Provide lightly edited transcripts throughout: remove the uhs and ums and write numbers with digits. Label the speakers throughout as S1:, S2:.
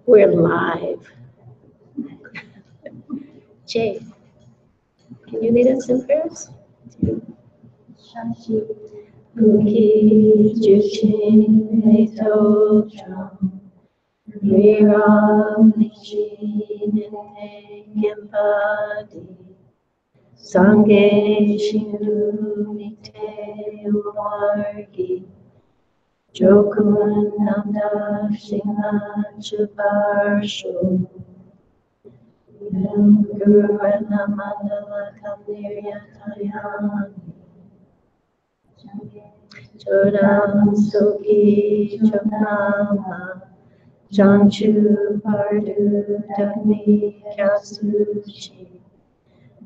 S1: We're live. Jay, can you lead us in prayers? Shashi Buki Jushin Eto Chum Viram Nishin Kempadi Sange Shindu Nite Umargi Jokun Nanda Shinga Chubarshu Guru Mandala Kamnirya Tayani Chodam Soki Chokama Janchu Pardu Dagni Kyasuchi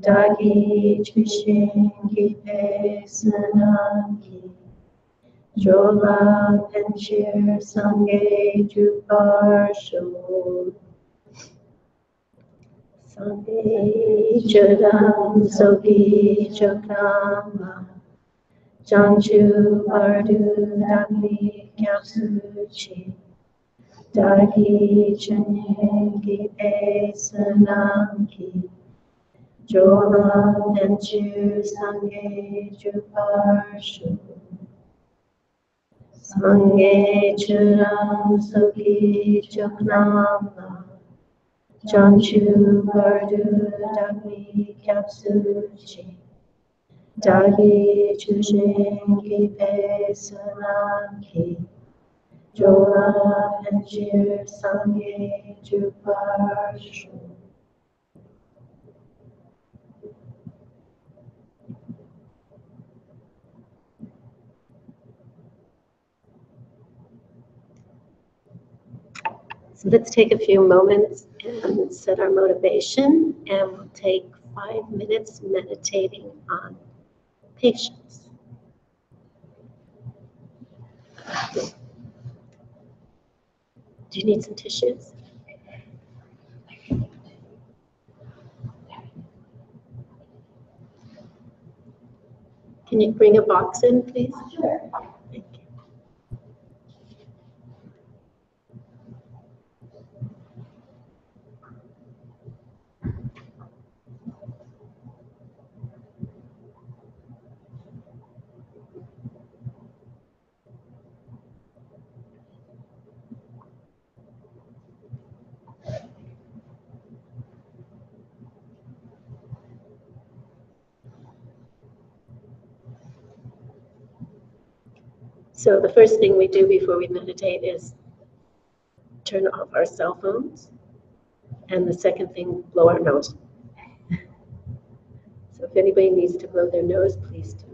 S1: Dagi Chishin Kipe Sanaki Jola Penchir Sange Juparsho Sange Chodam Soki Chokama Janchu Pardu Dagni Kyasuchi Dagi Chanegi Pe Sanamki Jola Penchu Sange Juparshu Sange Churam Soki Choknama Janchu Pardu Dagni Kyapsuchi Dagi Chushingi Pe Sanamki Jola Penchir Sange Juparshu. So let's take a few moments and set our motivation, and we'll take 5 minutes meditating on patience. Do you need some tissues? Can you bring a box in, please? Sure. Thank you. So the first thing we do before we meditate is turn off our cell phones. And the second thing, blow our nose. So if anybody needs to blow their nose, please do.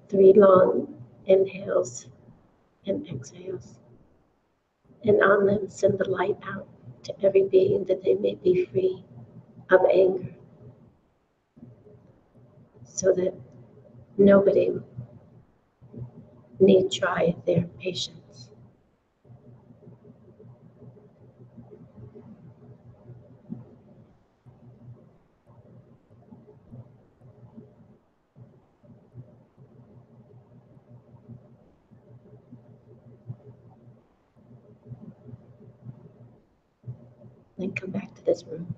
S1: 3 long inhales and exhales. And on them, send the light out to every being that they may be free of anger, so that nobody need try their patience. Then come back to this room.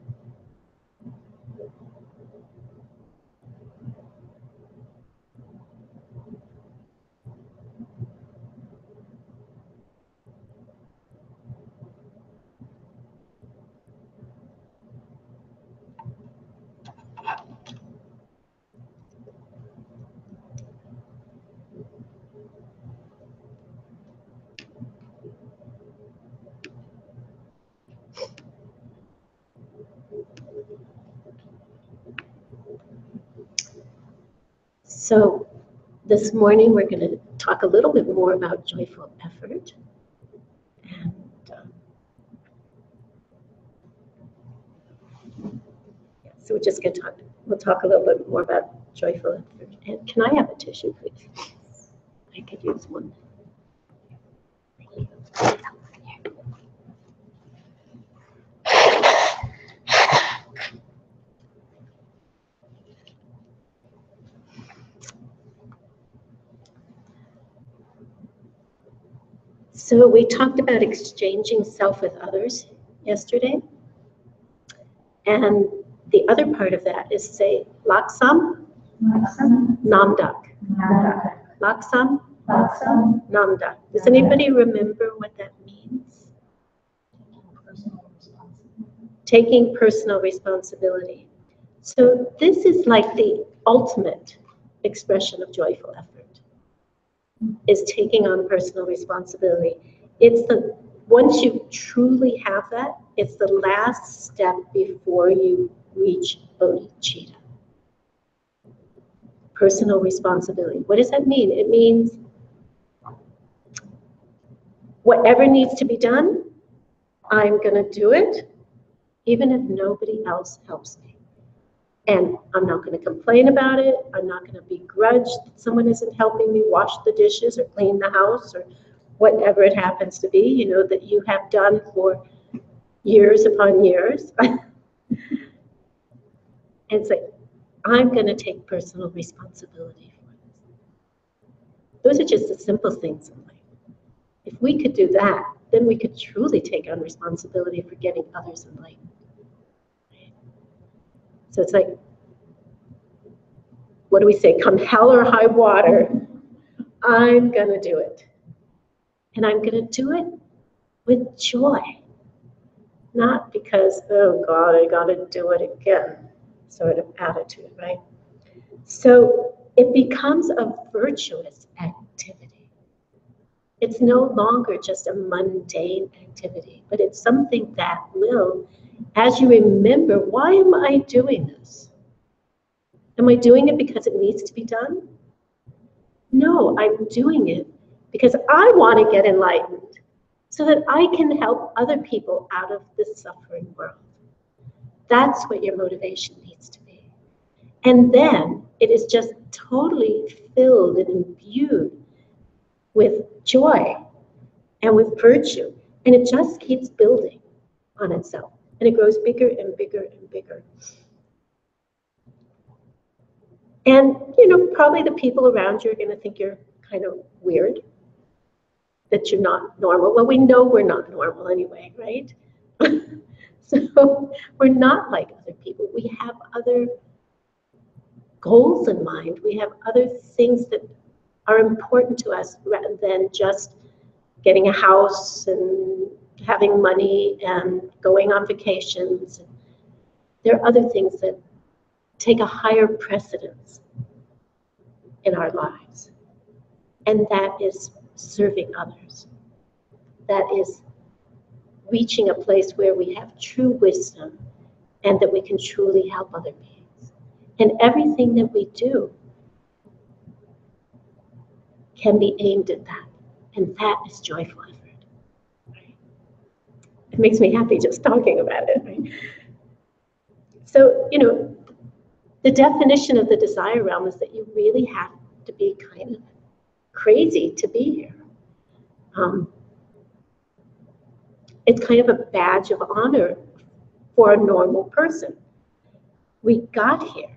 S1: So this morning we're going to talk a little bit more about joyful effort. And so we're just going to we'll talk a little bit more about joyful effort. And can I have a tissue, please? I could use one. Thank you. So we talked about exchanging self with others yesterday. And the other part of that is say, Laksam, Namdak. Laksam, Namdak. Does anybody remember what that means? Taking personal responsibility. So this is like the ultimate expression of joyful effort, is taking on personal responsibility. It's the, once you truly have that, it's the last step before you reach bodhicitta. Personal responsibility. What does that mean? It means whatever needs to be done, I'm going to do it, even if nobody else helps me. And I'm not going to complain about it. I'm not going to begrudge that someone isn't helping me wash the dishes or clean the house or whatever it happens to be, you know, that you have done for years upon years. And it's like, I'm going to take personal responsibility for this. Those are just the simple things in life. If we could do that, then we could truly take on responsibility for getting others enlightened. So it's like, what do we say? Come hell or high water, I'm going to do it. And I'm going to do it with joy. Not because, oh God, I got to do it again, sort of attitude, right? So it becomes a virtuous activity. It's no longer just a mundane activity, but it's something that will, as you remember, why am I doing this? Am I doing it because it needs to be done? No, I'm doing it because I want to get enlightened so that I can help other people out of this suffering world. That's what your motivation needs to be. And then it is just totally filled and imbued with joy and with virtue. And it just keeps building on itself. And it grows bigger and bigger and bigger. And, you know, probably the people around you are going to think you're kind of weird, that you're not normal. Well, we know we're not normal anyway, right? So we're not like other people. We have other goals in mind. We have other things that are important to us rather than just getting a house and having money and going on vacations. There are other things that take a higher precedence in our lives. And that is serving others. That is reaching a place where we have true wisdom and that we can truly help other beings. And everything that we do can be aimed at that. And that is joyful effort. Right? It makes me happy just talking about it. Right? So, the definition of the desire realm is that you really have to be kind of crazy to be here. It's kind of a badge of honor for a normal person. We got here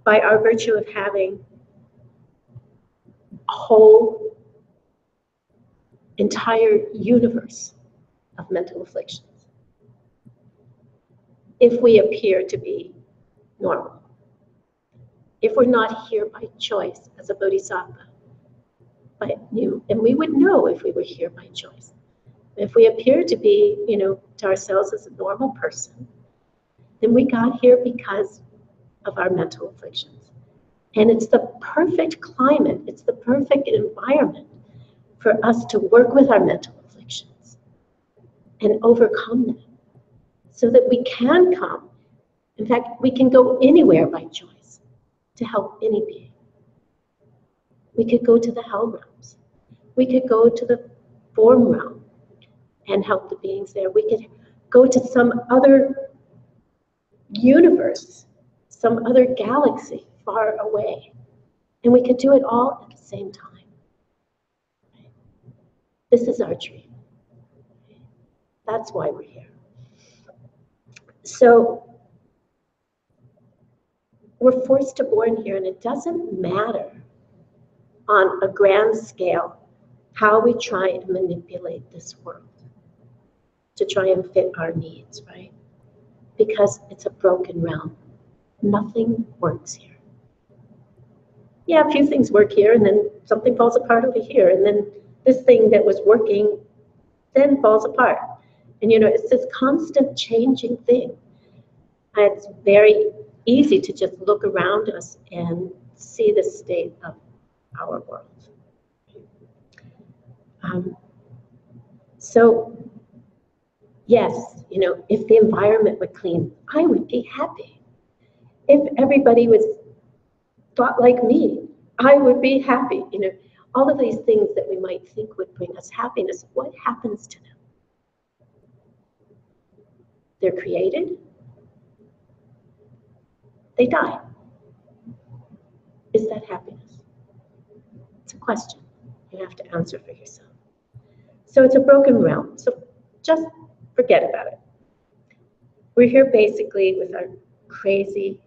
S1: by our virtue of having a whole entire universe of mental afflictions. If we appear to be normal, if we're not here by choice as a bodhisattva, and we would know if we were here by choice. If we appear to be, to ourselves as a normal person, then we got here because of our mental afflictions. And it's the perfect climate, it's the perfect environment for us to work with our mental afflictions and overcome them so that we can come. In fact, we can go anywhere by choice to help any being. We could go to the hell realms. We could go to the form realm and help the beings there. We could go to some other universe, some other galaxy far away. And we could do it all at the same time. This is our dream. That's why we're here. So we're forced to born here, and it doesn't matter on a grand scale how we try to manipulate this world to try and fit our needs, right? Because it's a broken realm. Nothing works here. Yeah, a few things work here, and then something falls apart over here, and then this thing that was working then falls apart. And it's this constant changing thing. And it's very easy to just look around us and see the state of our world. So, yes, if the environment were clean, I would be happy. If everybody was thought like me, I would be happy. All of these things that we might think would bring us happiness, what happens to them? They're created, they die. Is that happiness? It's a question you have to answer for yourself. So it's a broken realm, so just forget about it. We're here basically with our crazy,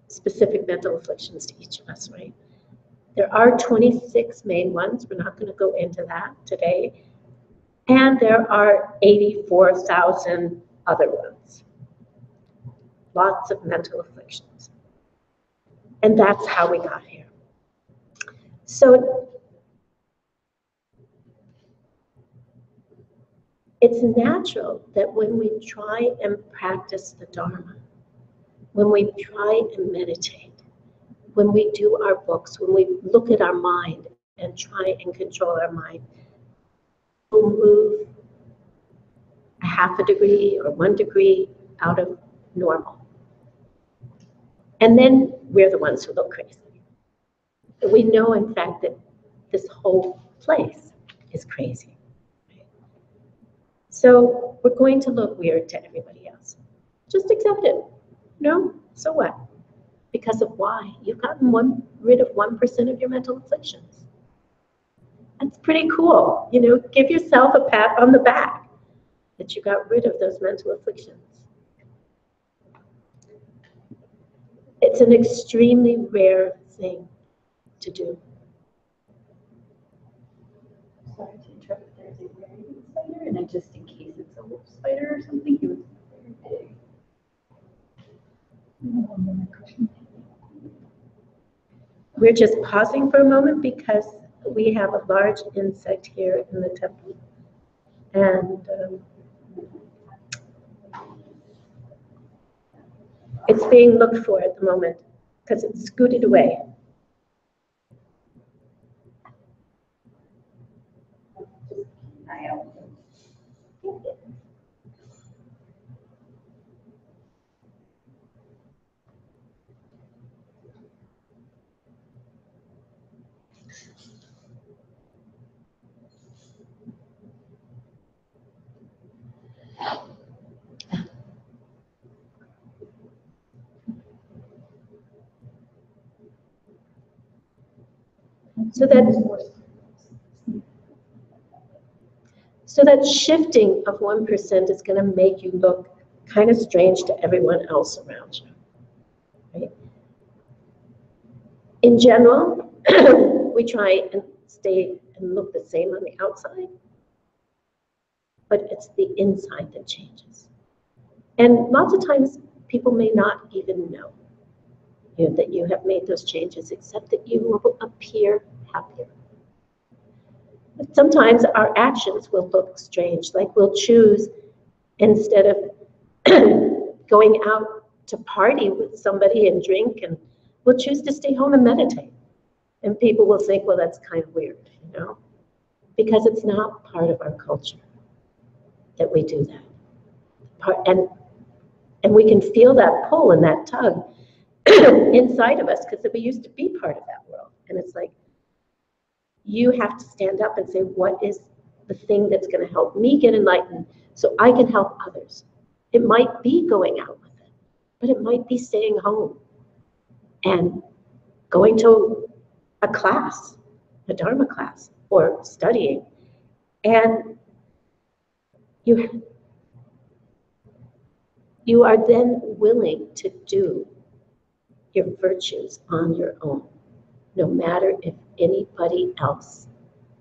S1: specific mental afflictions to each of us, right? There are 26 main ones. We're not going to go into that today. And there are 84,000 other ones. Lots of mental afflictions. And that's how we got here. So it's natural that when we try and practice the Dharma, when we try and meditate, when we do our books, when we look at our mind and try and control our mind, we'll move a half a degree or 1 degree out of normal. And then we're the ones who look crazy. We know, in fact, that this whole place is crazy. So we're going to look weird to everybody else. Just accept it. No, so what? Because of why? You've gotten rid of 1% of your mental afflictions. That's pretty cool. Give yourself a pat on the back that you got rid of those mental afflictions. It's an extremely rare thing to do.
S2: Sorry to interrupt, there's a dragon spider, and just in case it's a wolf spider or something, he was very big.
S1: We're just pausing for a moment because we have a large insect here in the temple. And it's being looked for at the moment because it's scooted away. So that shifting of 1% is going to make you look kind of strange to everyone else around you. Right? In general, we try and stay and look the same on the outside, but it's the inside that changes. And lots of times people may not even know, that you have made those changes, except that you will appear happier. But sometimes our actions will look strange, like we'll choose, instead of going out to party with somebody and drink, and we'll choose to stay home and meditate. And people will think, well, that's kind of weird, because it's not part of our culture that we do that. And we can feel that pull and that tug inside of us, because we used to be part of that world. And it's like, you have to stand up and say, what is the thing that's going to help me get enlightened so I can help others? It might be going out with it, but it might be staying home and going to a class, a Dharma class, or studying. And you are then willing to do your virtues on your own, no matter if anybody else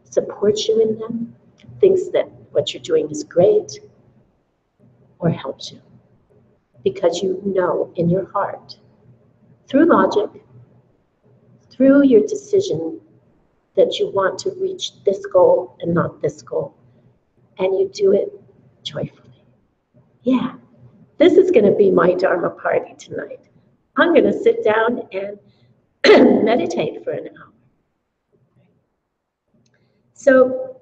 S1: supports you in them, thinks that what you're doing is great, or helps you. Because you know in your heart, through logic, through your decision, that you want to reach this goal and not this goal. And you do it joyfully. Yeah, this is going to be my Dharma party tonight. I'm going to sit down and meditate for an hour. So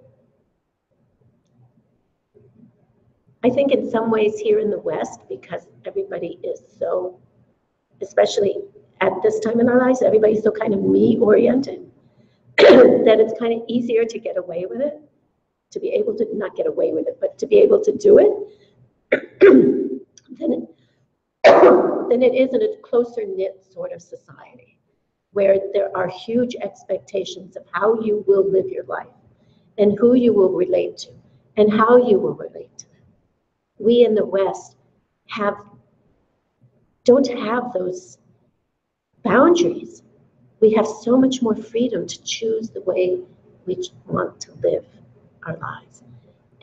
S1: I think in some ways here in the West, because everybody is so, especially at this time in our lives, everybody's so kind of me-oriented, that it's kind of easier to get away with it, to be able to, not get away with it, but to be able to do it, than it is in a closer-knit sort of society, where there are huge expectations of how you will live your life, and who you will relate to, and how you will relate to them. We in the West don't have those boundaries. We have so much more freedom to choose the way we want to live our lives.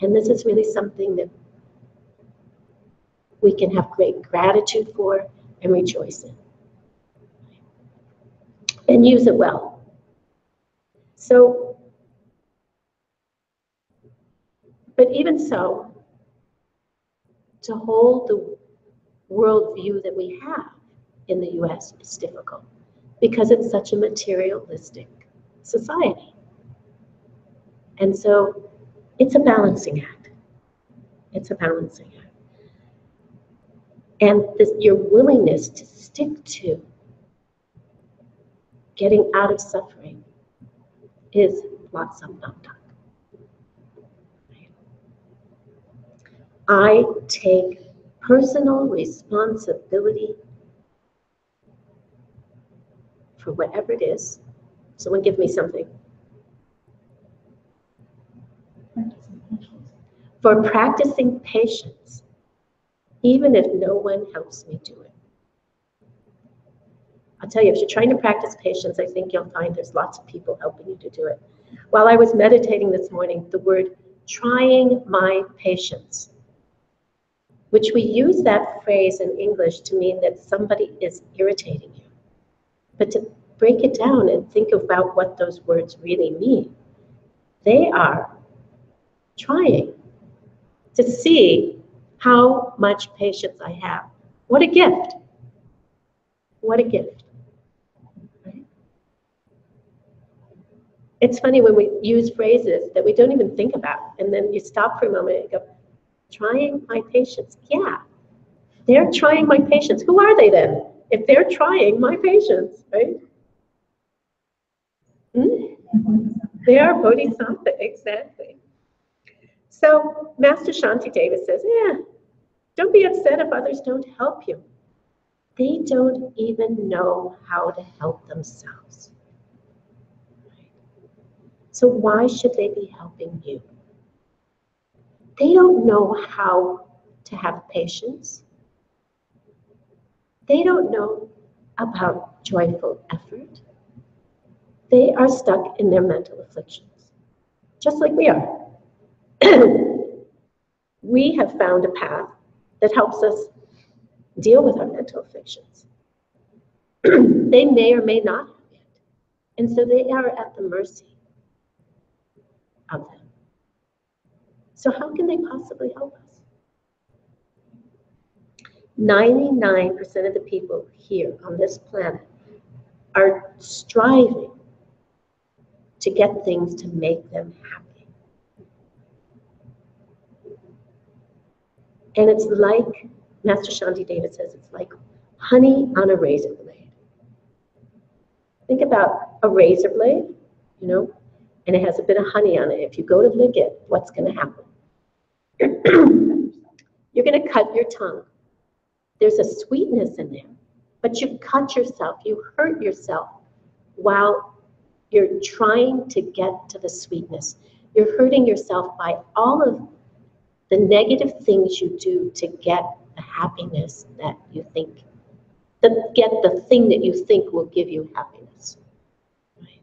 S1: And this is really something that we can have great gratitude for and rejoice in. And use it well. So, but even so, to hold the worldview that we have in the US is difficult, because it's such a materialistic society. And so it's a balancing act. It's a balancing act. And your willingness to stick to getting out of suffering is lots of namtak. I take personal responsibility for whatever it is. Someone give me something. For practicing patience, even if no one helps me do it. I'll tell you, if you're trying to practice patience, I think you'll find there's lots of people helping you to do it. While I was meditating this morning, the word trying my patience, which we use that phrase in English to mean that somebody is irritating you. But to break it down and think about what those words really mean, they are trying to see how much patience I have. What a gift. What a gift. Right? It's funny when we use phrases that we don't even think about, and then you stop for a moment and go, trying my patience. Yeah, they're trying my patience. Who are they then? If they're trying my patience, right? They are bodhisattva, exactly. So Master Shantideva says, don't be upset if others don't help you. They don't even know how to help themselves. So why should they be helping you? They don't know how to have patience. They don't know about joyful effort. They are stuck in their mental afflictions, just like we are. We have found a path that helps us deal with our mental afflictions. They may or may not have it. And so they are at the mercy of them. So how can they possibly help us? 99% of the people here on this planet are striving to get things to make them happy. And it's like, Master Shanti David says, it's like honey on a razor blade. Think about a razor blade, you know, and it has a bit of honey on it. If you go to lick it, what's going to happen? You're going to cut your tongue. There's a sweetness in there, but you cut yourself, you hurt yourself while you're trying to get to the sweetness. You're hurting yourself by all of the negative things you do to get the happiness that you think, get the thing that you think will give you happiness. Right?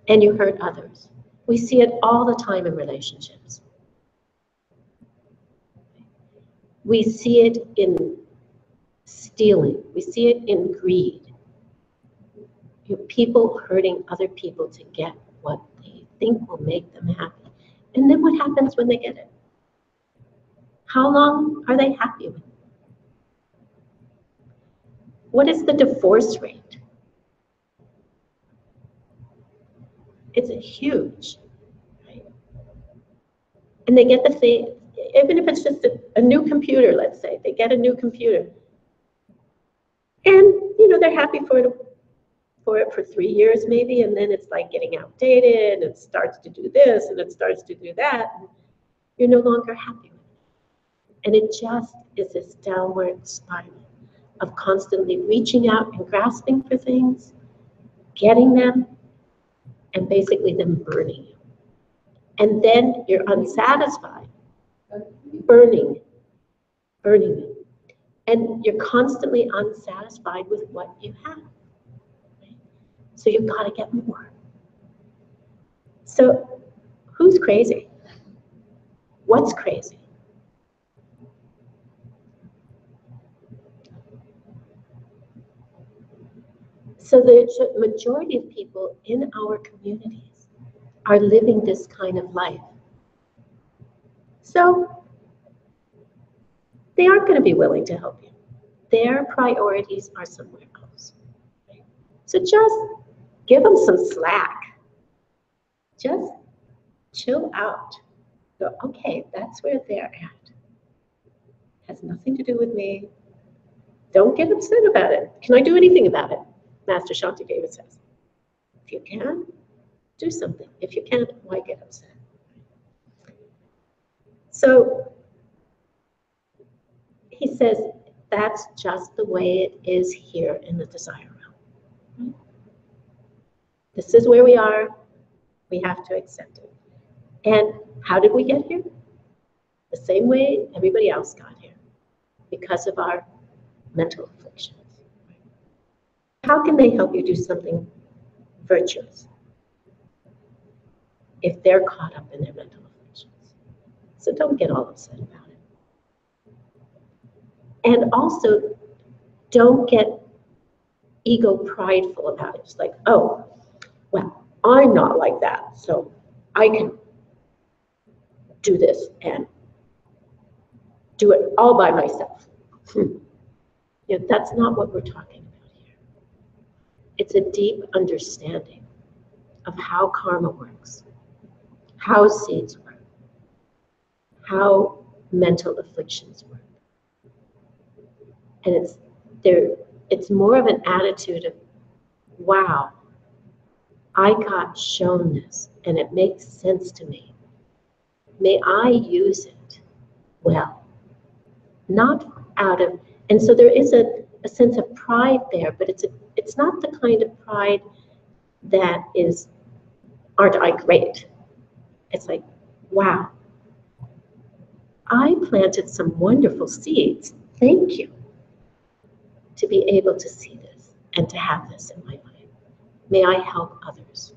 S1: And you hurt others. We see it all the time in relationships. We see it in stealing. We see it in greed. People hurting other people to get what they think will make them happy. And then what happens when they get it? How long are they happy with it? What is the divorce rate? It's huge, right? And they get the thing, even if it's just a new computer, let's say, they get a new computer. And, you know, they're happy for it for 3 years maybe, and then it's like getting outdated, and it starts to do this, and it starts to do that, and you're no longer happy with it. And it just is this downward spiral of constantly reaching out and grasping for things, getting them, and basically them burning you. And then you're unsatisfied, burning you. And you're constantly unsatisfied with what you have. So you've got to get more. So who's crazy? What's crazy? So the majority of people in our communities are living this kind of life. So they aren't going to be willing to help you. Their priorities are somewhere else. So just give them some slack. Just chill out. Go, okay, that's where they're at. Has nothing to do with me. Don't get upset about it. Can I do anything about it? Master Shanti David says. If you can, do something. If you can't, why get upset? So he says that's just the way it is here in the desire realm. This is where we are. We have to accept it. And how did we get here? The same way everybody else got here, because of our mental afflictions. How can they help you do something virtuous if they're caught up in their mental afflictions? So don't get all upset about it. And also, don't get ego prideful about it. It's like, oh, well, I'm not like that, so I can do this and do it all by myself. You know, that's not what we're talking about here. It's a deep understanding of how karma works, how seeds work, how mental afflictions work. And it's more of an attitude of, wow, I got shown this and it makes sense to me. May I use it well, not out of, and so there is a sense of pride there, but it's It's not the kind of pride that is, aren't I great? It's like, wow, I planted some wonderful seeds. Thank you to be able to see this and to have this in my life. May I help others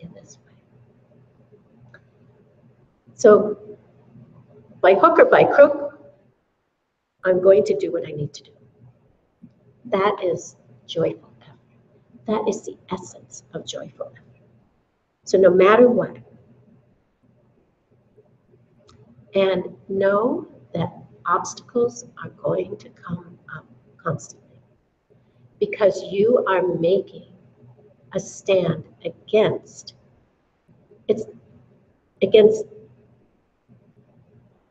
S1: in this way. So by hook or by crook, I'm going to do what I need to do. That is joyful effort. That is the essence of joyful effort. So no matter what, and know that obstacles are going to come up constantly because you are making a stand against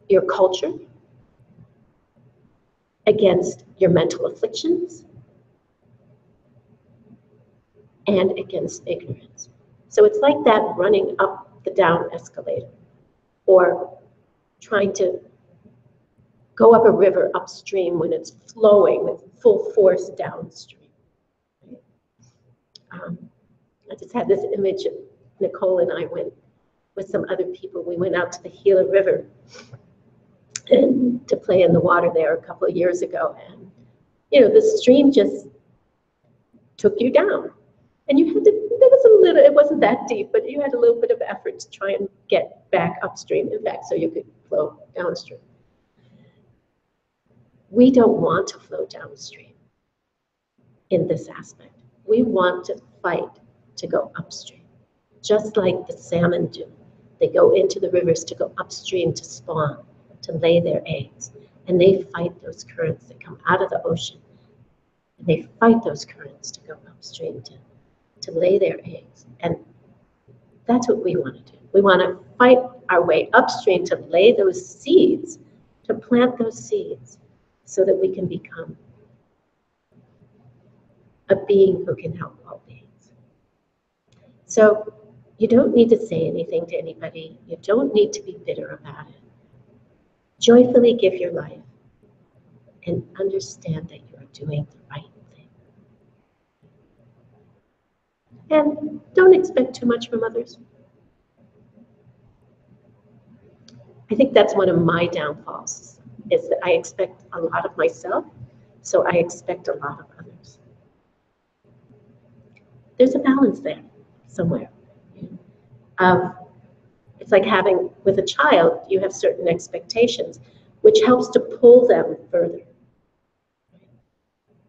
S1: your culture, against your mental afflictions, and against ignorance. So it's like that running up the down escalator or trying to go up a river upstream when it's flowing with full force downstream. I just had this image of Nicole and I went with some other people. We went out to the Gila River and to play in the water there a couple of years ago. And, the stream just took you down. And you had to, it wasn't that deep, but you had a little bit of effort to try and get back upstream, in fact, so you could flow downstream. We don't want to flow downstream in this aspect. We want to fight to go upstream, just like the salmon do. They go into the rivers to go upstream to spawn, to lay their eggs. And they fight those currents that come out of the ocean. And they fight those currents to go upstream to lay their eggs. And that's what we want to do. We want to fight our way upstream to lay those seeds, to plant those seeds, so that we can become a being who can help all beings. So you don't need to say anything to anybody. You don't need to be bitter about it. Joyfully give your life and understand that you are doing the right thing. And don't expect too much from others. I think that's one of my downfalls, is that I expect a lot of myself, so I expect a lot of others. There's a balance there somewhere. It's like having, with a child, you have certain expectations, which helps to pull them further.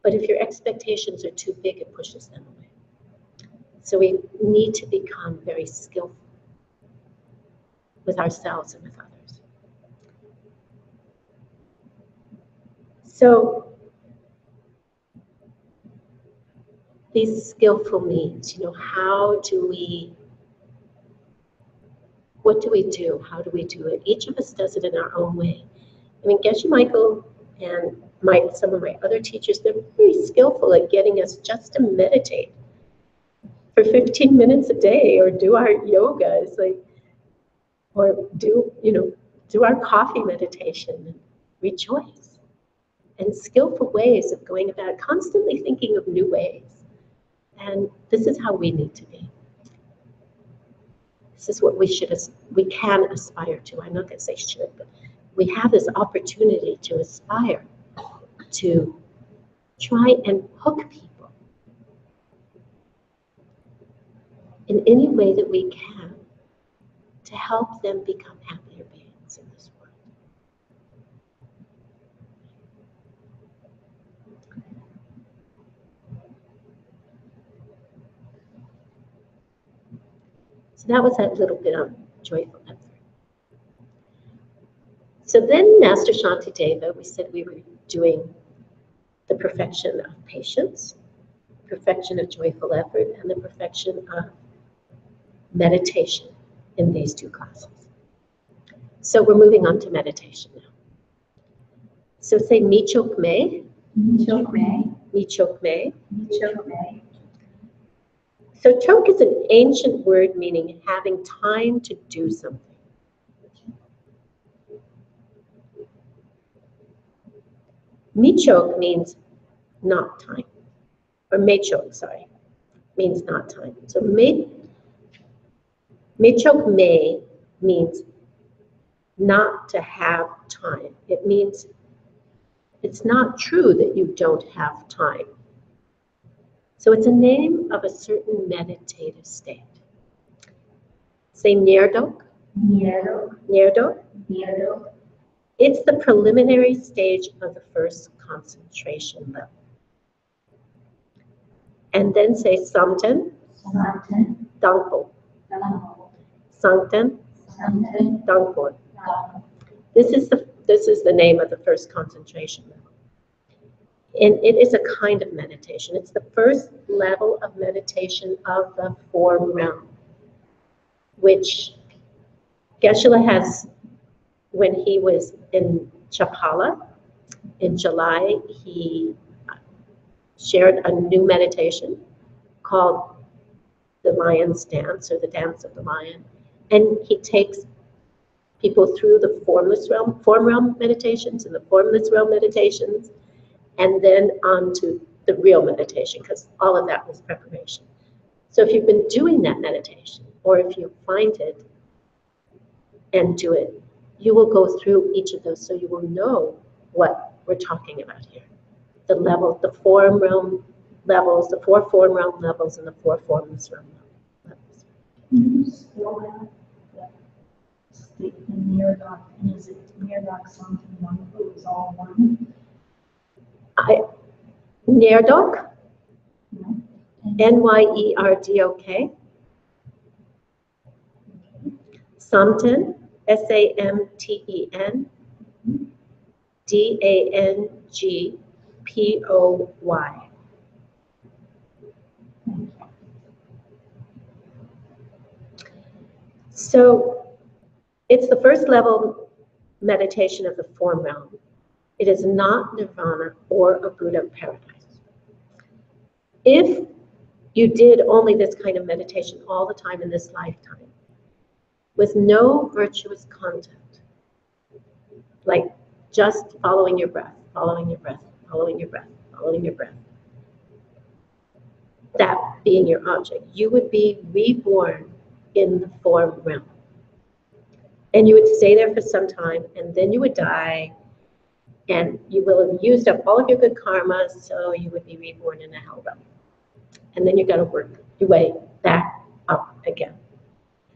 S1: But if your expectations are too big, it pushes them away. So we need to become very skillful with ourselves and with others. So these skillful means, what do we do? How do we do it? Each of us does it in our own way. I mean, Geshe Michael and some of my other teachers, they're very skillful at getting us just to meditate for 15 minutes a day, or do our yoga. It's like, or do our coffee meditation and rejoice. And skillful ways of going about it, constantly thinking of new ways. And this is how we need to be. This is what we can aspire to. I'm not going to say should, but we have this opportunity to aspire to try and hook people in any way that we can to help them become happier beings in this world. So that was that little bit on joyful effort. So then Master Shantideva, we said we were doing the perfection of patience, perfection of joyful effort, and the perfection of meditation in these two classes. So we're moving on to meditation now. So say Michok Me.
S2: Michok Me.
S1: Michok Me.
S2: Michok Me.
S1: So chok is an ancient word meaning having time to do something. Michok means not time. or mechok, sorry, means not time. So mechok me means not to have time. It means it's not true that you don't have time. So it's a name of a certain meditative state. Say Nyerdok.
S2: Nyerdok.
S1: Nyerdok.
S2: Nyerdok.
S1: It's the preliminary stage of the first concentration level. And then say Samten.
S2: Samten.
S1: Dangpo.
S2: Dangpo.
S1: Samten.
S2: Samten.
S1: Dangpo.
S2: Dangpo.
S1: This is the name of the first concentration level. And it is a kind of meditation. It's the first level of meditation of the form realm, which Geshe-la has, when he was in Chapala in July, he shared a new meditation called the Lion's Dance, or the Dance of the Lion. And he takes people through the form realm meditations and the formless realm meditations, and then on to the real meditation, because all of that was preparation. So if you've been doing that meditation, or if you find it and do it, you will go through each of those, so you will know what we're talking about here. The level, the form realm levels, the 4 form realm levels, and the 4 formless realm levels.
S2: Can you spell out that statement Nyerdok? And is it Nyerdok something Dangpo is all one?
S1: Nyerdok,
S2: No.
S1: Nyerdok, Samten, Samten, Dangpoy. So it's the first level meditation of the form realm. It is not nirvana or a Buddha paradise. If you did only this kind of meditation all the time in this lifetime, with no virtuous content, like just following your breath, following your breath, following your breath, following your breath, that being your object, you would be reborn in the form realm. And you would stay there for some time, and then you would die, and you will have used up all of your good karma, so you would be reborn in the hell realm. And then you got to work your way back up again.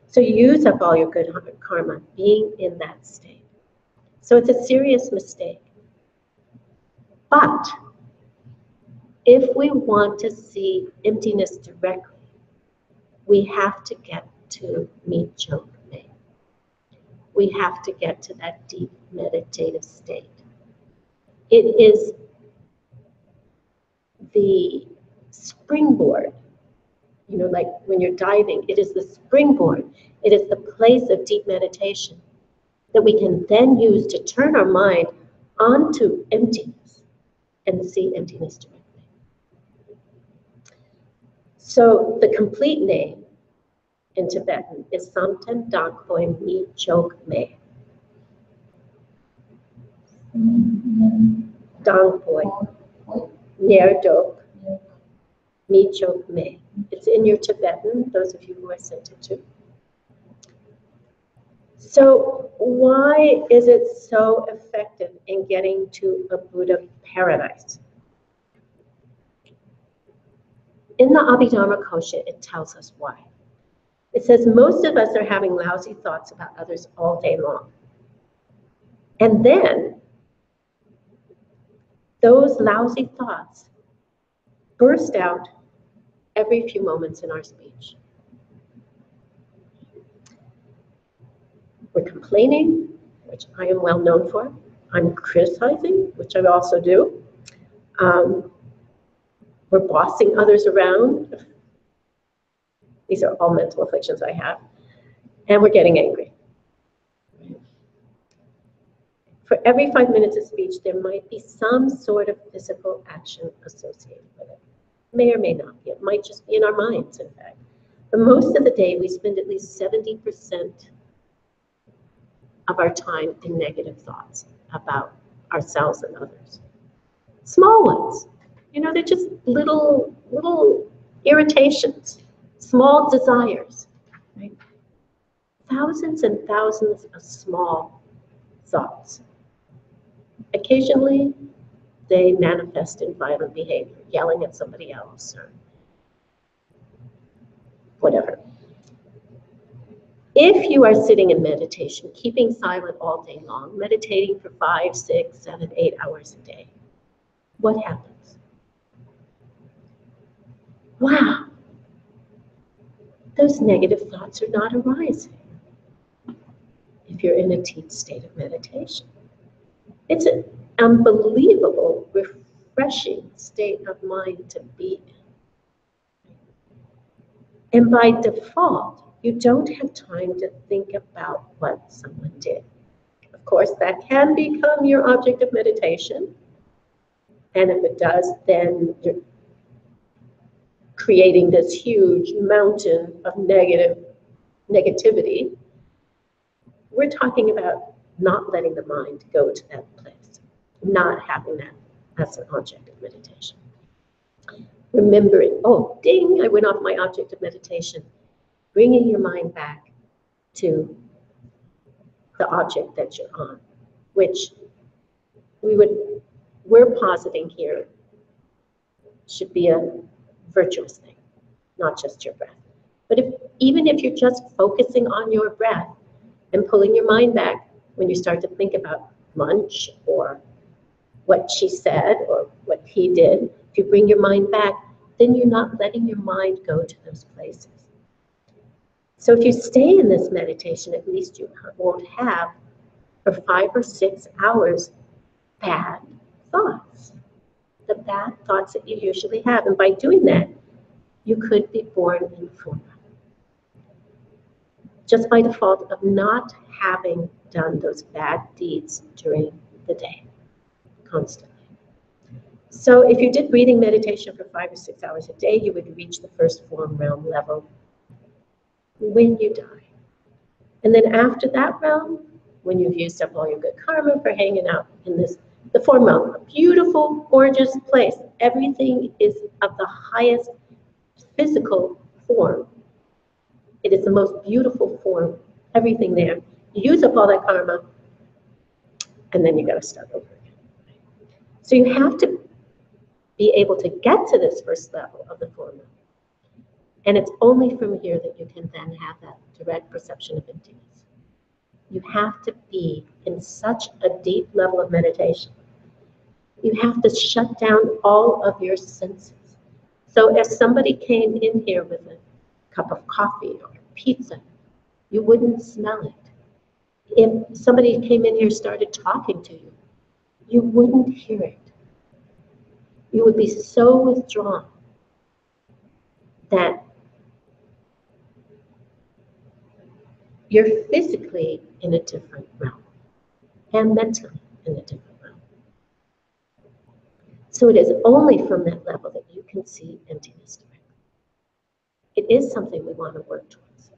S1: So you use up all your good karma being in that state. So it's a serious mistake. But if we want to see emptiness directly, we have to get to Mechok Me. We have to get to that deep meditative state. It is the springboard, like when you're diving, it is the springboard. It is the place of deep meditation that we can then use to turn our mind onto emptiness and see emptiness directly. So the complete name in Tibetan is Samten Dangpo Mechok Me. Dangpo Nyerdok Mechok Me. It's in your Tibetan, those of you who I sent it to. So why is it so effective in getting to a Buddha paradise? In the Abhidharma Kosha, it tells us why. It says most of us are having lousy thoughts about others all day long. And then those lousy thoughts burst out every few moments in our speech. We're complaining, which I am well known for. I'm criticizing, which I also do. We're bossing others around. These are all mental afflictions I have. And we're getting angry. For every 5 minutes of speech, there might be some sort of physical action associated with it. May or may not be. It might just be in our minds, in fact. But most of the day, we spend at least 70% of our time in negative thoughts about ourselves and others. Small ones. You know, they're just little irritations, small desires, right? Thousands and thousands of small thoughts. Occasionally, they manifest in violent behavior, yelling at somebody else or whatever. If you are sitting in meditation, keeping silent all day long, meditating for 5, 6, 7, 8 hours a day, what happens? Wow, those negative thoughts are not arising if you're in a deep state of meditation. It's an unbelievable, refreshing state of mind to be in. And by default, you don't have time to think about what someone did. Of course, that can become your object of meditation. And if it does, then you're creating this huge mountain of negativity. We're talking about not letting the mind go to that place, not having that as an object of meditation. Remembering, oh, ding, I went off my object of meditation. Bringing your mind back to the object that you're on, which we're positing here should be a virtuous thing, not just your breath. But even if you're just focusing on your breath and pulling your mind back when you start to think about lunch or what she said or what he did, if you bring your mind back, then you're not letting your mind go to those places. So if you stay in this meditation, at least you won't have for 5 or 6 hours bad thoughts, the bad thoughts that you usually have. And by doing that, you could be born in form. Just by default of not having done those bad deeds during the day, constantly. So if you did breathing meditation for 5 or 6 hours a day, you would reach the first form realm level when you die. And then after that realm, when you've used up all your good karma for hanging out in the form realm, a beautiful, gorgeous place. Everything is of the highest physical form. It is the most beautiful form, everything there. You use up all that karma, and then you got to start over again. So you have to be able to get to this first level of the form. And it's only from here that you can then have that direct perception of emptiness. You have to be in such a deep level of meditation. You have to shut down all of your senses. So if somebody came in here with a cup of coffee or pizza, you wouldn't smell it. If somebody came in here and started talking to you, you wouldn't hear it. You would be so withdrawn that you're physically in a different realm and mentally in a different realm. So it is only from that level that you can see emptiness directly. It is something we want to work towards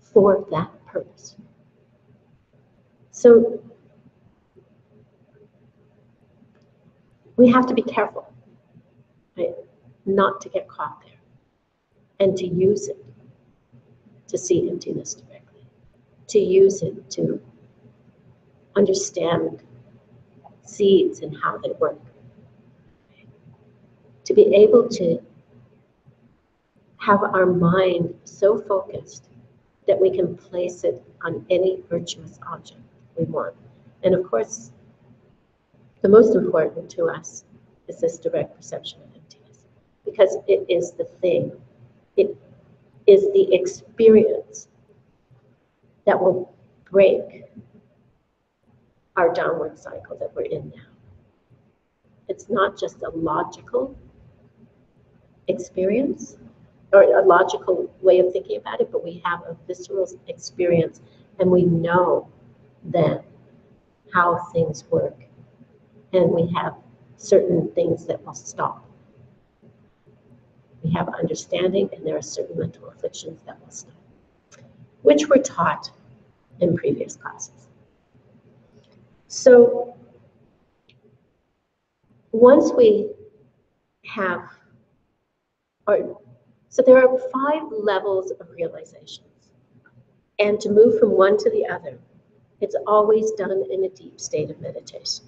S1: for that purpose. So we have to be careful, right? Not to get caught there and to use it to see emptiness directly, to use it to understand seeds and how they work, to be able to have our mind so focused that we can place it on any virtuous object we want. And of course, the most important to us is this direct perception of emptiness, because it is the thing, it is the experience that will break our downward cycle that we're in now. It's not just a logical experience or a logical way of thinking about it, but we have a visceral experience and we know then how things work. And we have certain things that will stop. We have understanding, and there are certain mental afflictions that will stop, which were taught in previous classes. So once we have, so there are 5 levels of realizations. And to move from one to the other, it's always done in a deep state of meditation.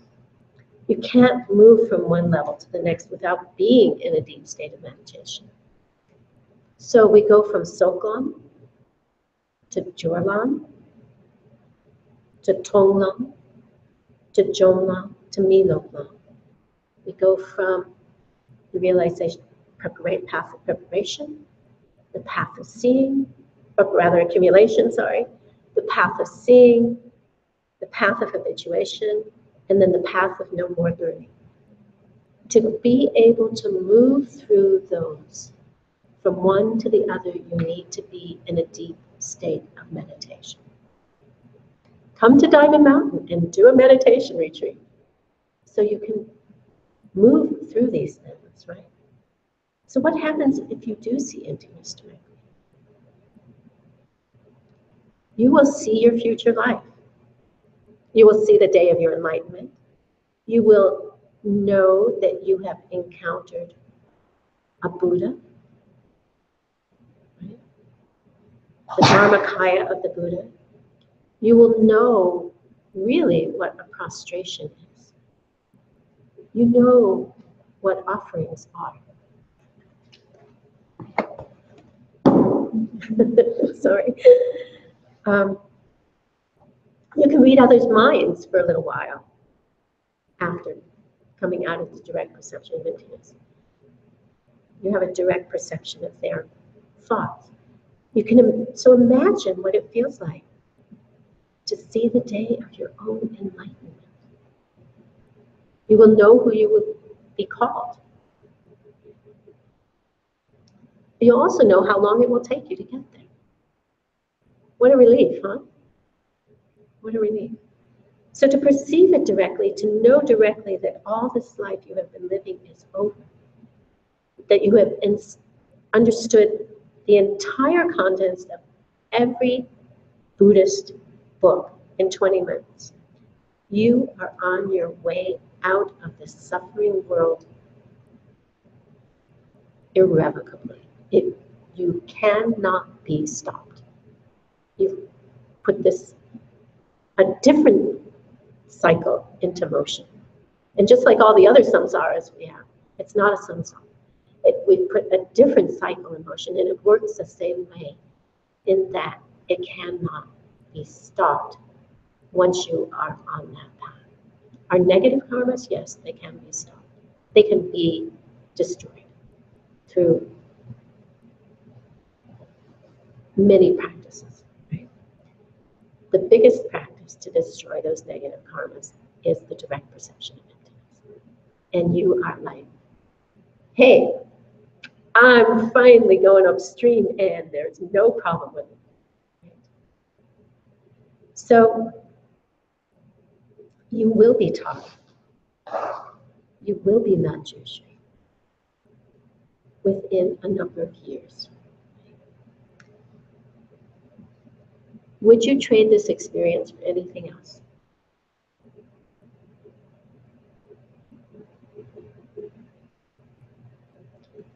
S1: You can't move from one level to the next without being in a deep state of meditation. So we go from Soklam to Jorlam to Tonglam to Jomlam to Miloklam. We go from the realization, path of preparation, the path of seeing, or rather accumulation, the path of seeing, the path of habituation, and then the path of no more learning. To be able to move through those from one to the other, you need to be in a deep state of meditation. Come to Diamond Mountain and do a meditation retreat so you can move through these things, right? So what happens if you do see emptiness directly? You will see your future life. You will see the day of your enlightenment. You will know that you have encountered a Buddha, right? The Dharmakaya of the Buddha. You will know really what a prostration is. You know what offerings are. Sorry. You can read others' minds for a little while after coming out of the direct perception of emptiness. You have a direct perception of their thoughts. You can so imagine what it feels like to see the day of your own enlightenment. You will know who you will be called. You'll also know how long it will take you to get there. What a relief, huh? What a relief. So to perceive it directly, to know directly that all this life you have been living is over, that you have understood the entire contents of every Buddhist book in 20 minutes. You are on your way out of the suffering world irrevocably. You cannot be stopped. You've put a different cycle into motion. And just like all the other samsaras we have, it's not a samsara. We put a different cycle in motion, and it works the same way in that it cannot be stopped once you are on that path. Our negative karmas, yes, they can be stopped. They can be destroyed through many practices. Right? The biggest practice to destroy those negative karmas is the direct perception of emptiness. And you are like, hey, I'm finally going upstream and there's no problem with it. Right? So you will be taught. You will be Manjushri within a number of years. Would you trade this experience for anything else?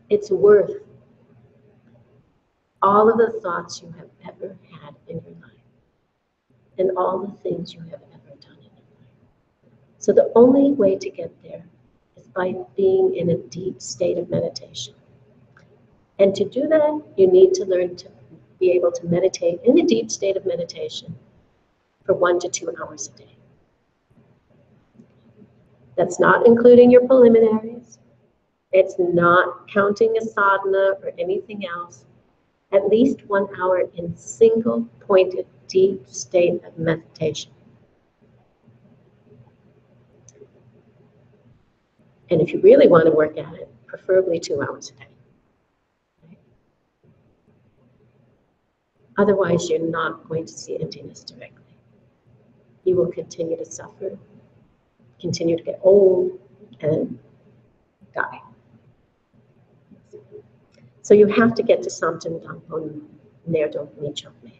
S1: It's worth all of the thoughts you have ever had in your life and all the things you have ever done in your life. So the only way to get there is by being in a deep state of meditation. And to do that, you need to learn to be able to meditate in a deep state of meditation for 1 to 2 hours a day. That's not including your preliminaries. It's not counting a sadhana or anything else. At least 1 hour in single pointed deep state of meditation. And if you really want to work at it, preferably 2 hours a day. Right? Otherwise, you're not going to see emptiness directly. You will continue to suffer, continue to get old, and die. So you have to get to Samten Dangpon Nerdo Nichokme.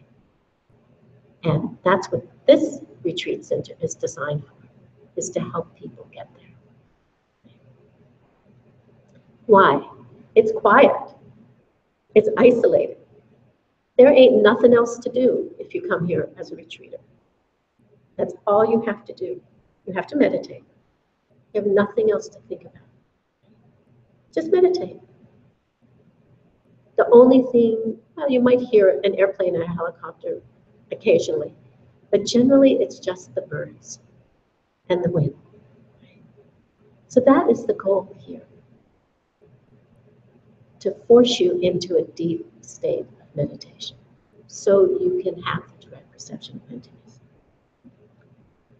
S1: And that's what this retreat center is designed for, is to help people get there. Why? It's quiet. It's isolated. There ain't nothing else to do if you come here as a retreater. That's all you have to do. You have to meditate. You have nothing else to think about. Just meditate. The only thing, well, you might hear an airplane or a helicopter occasionally, but generally it's just the birds and the wind. So that is the goal here, to force you into a deep state of meditation so you can have the direct perception of emptiness.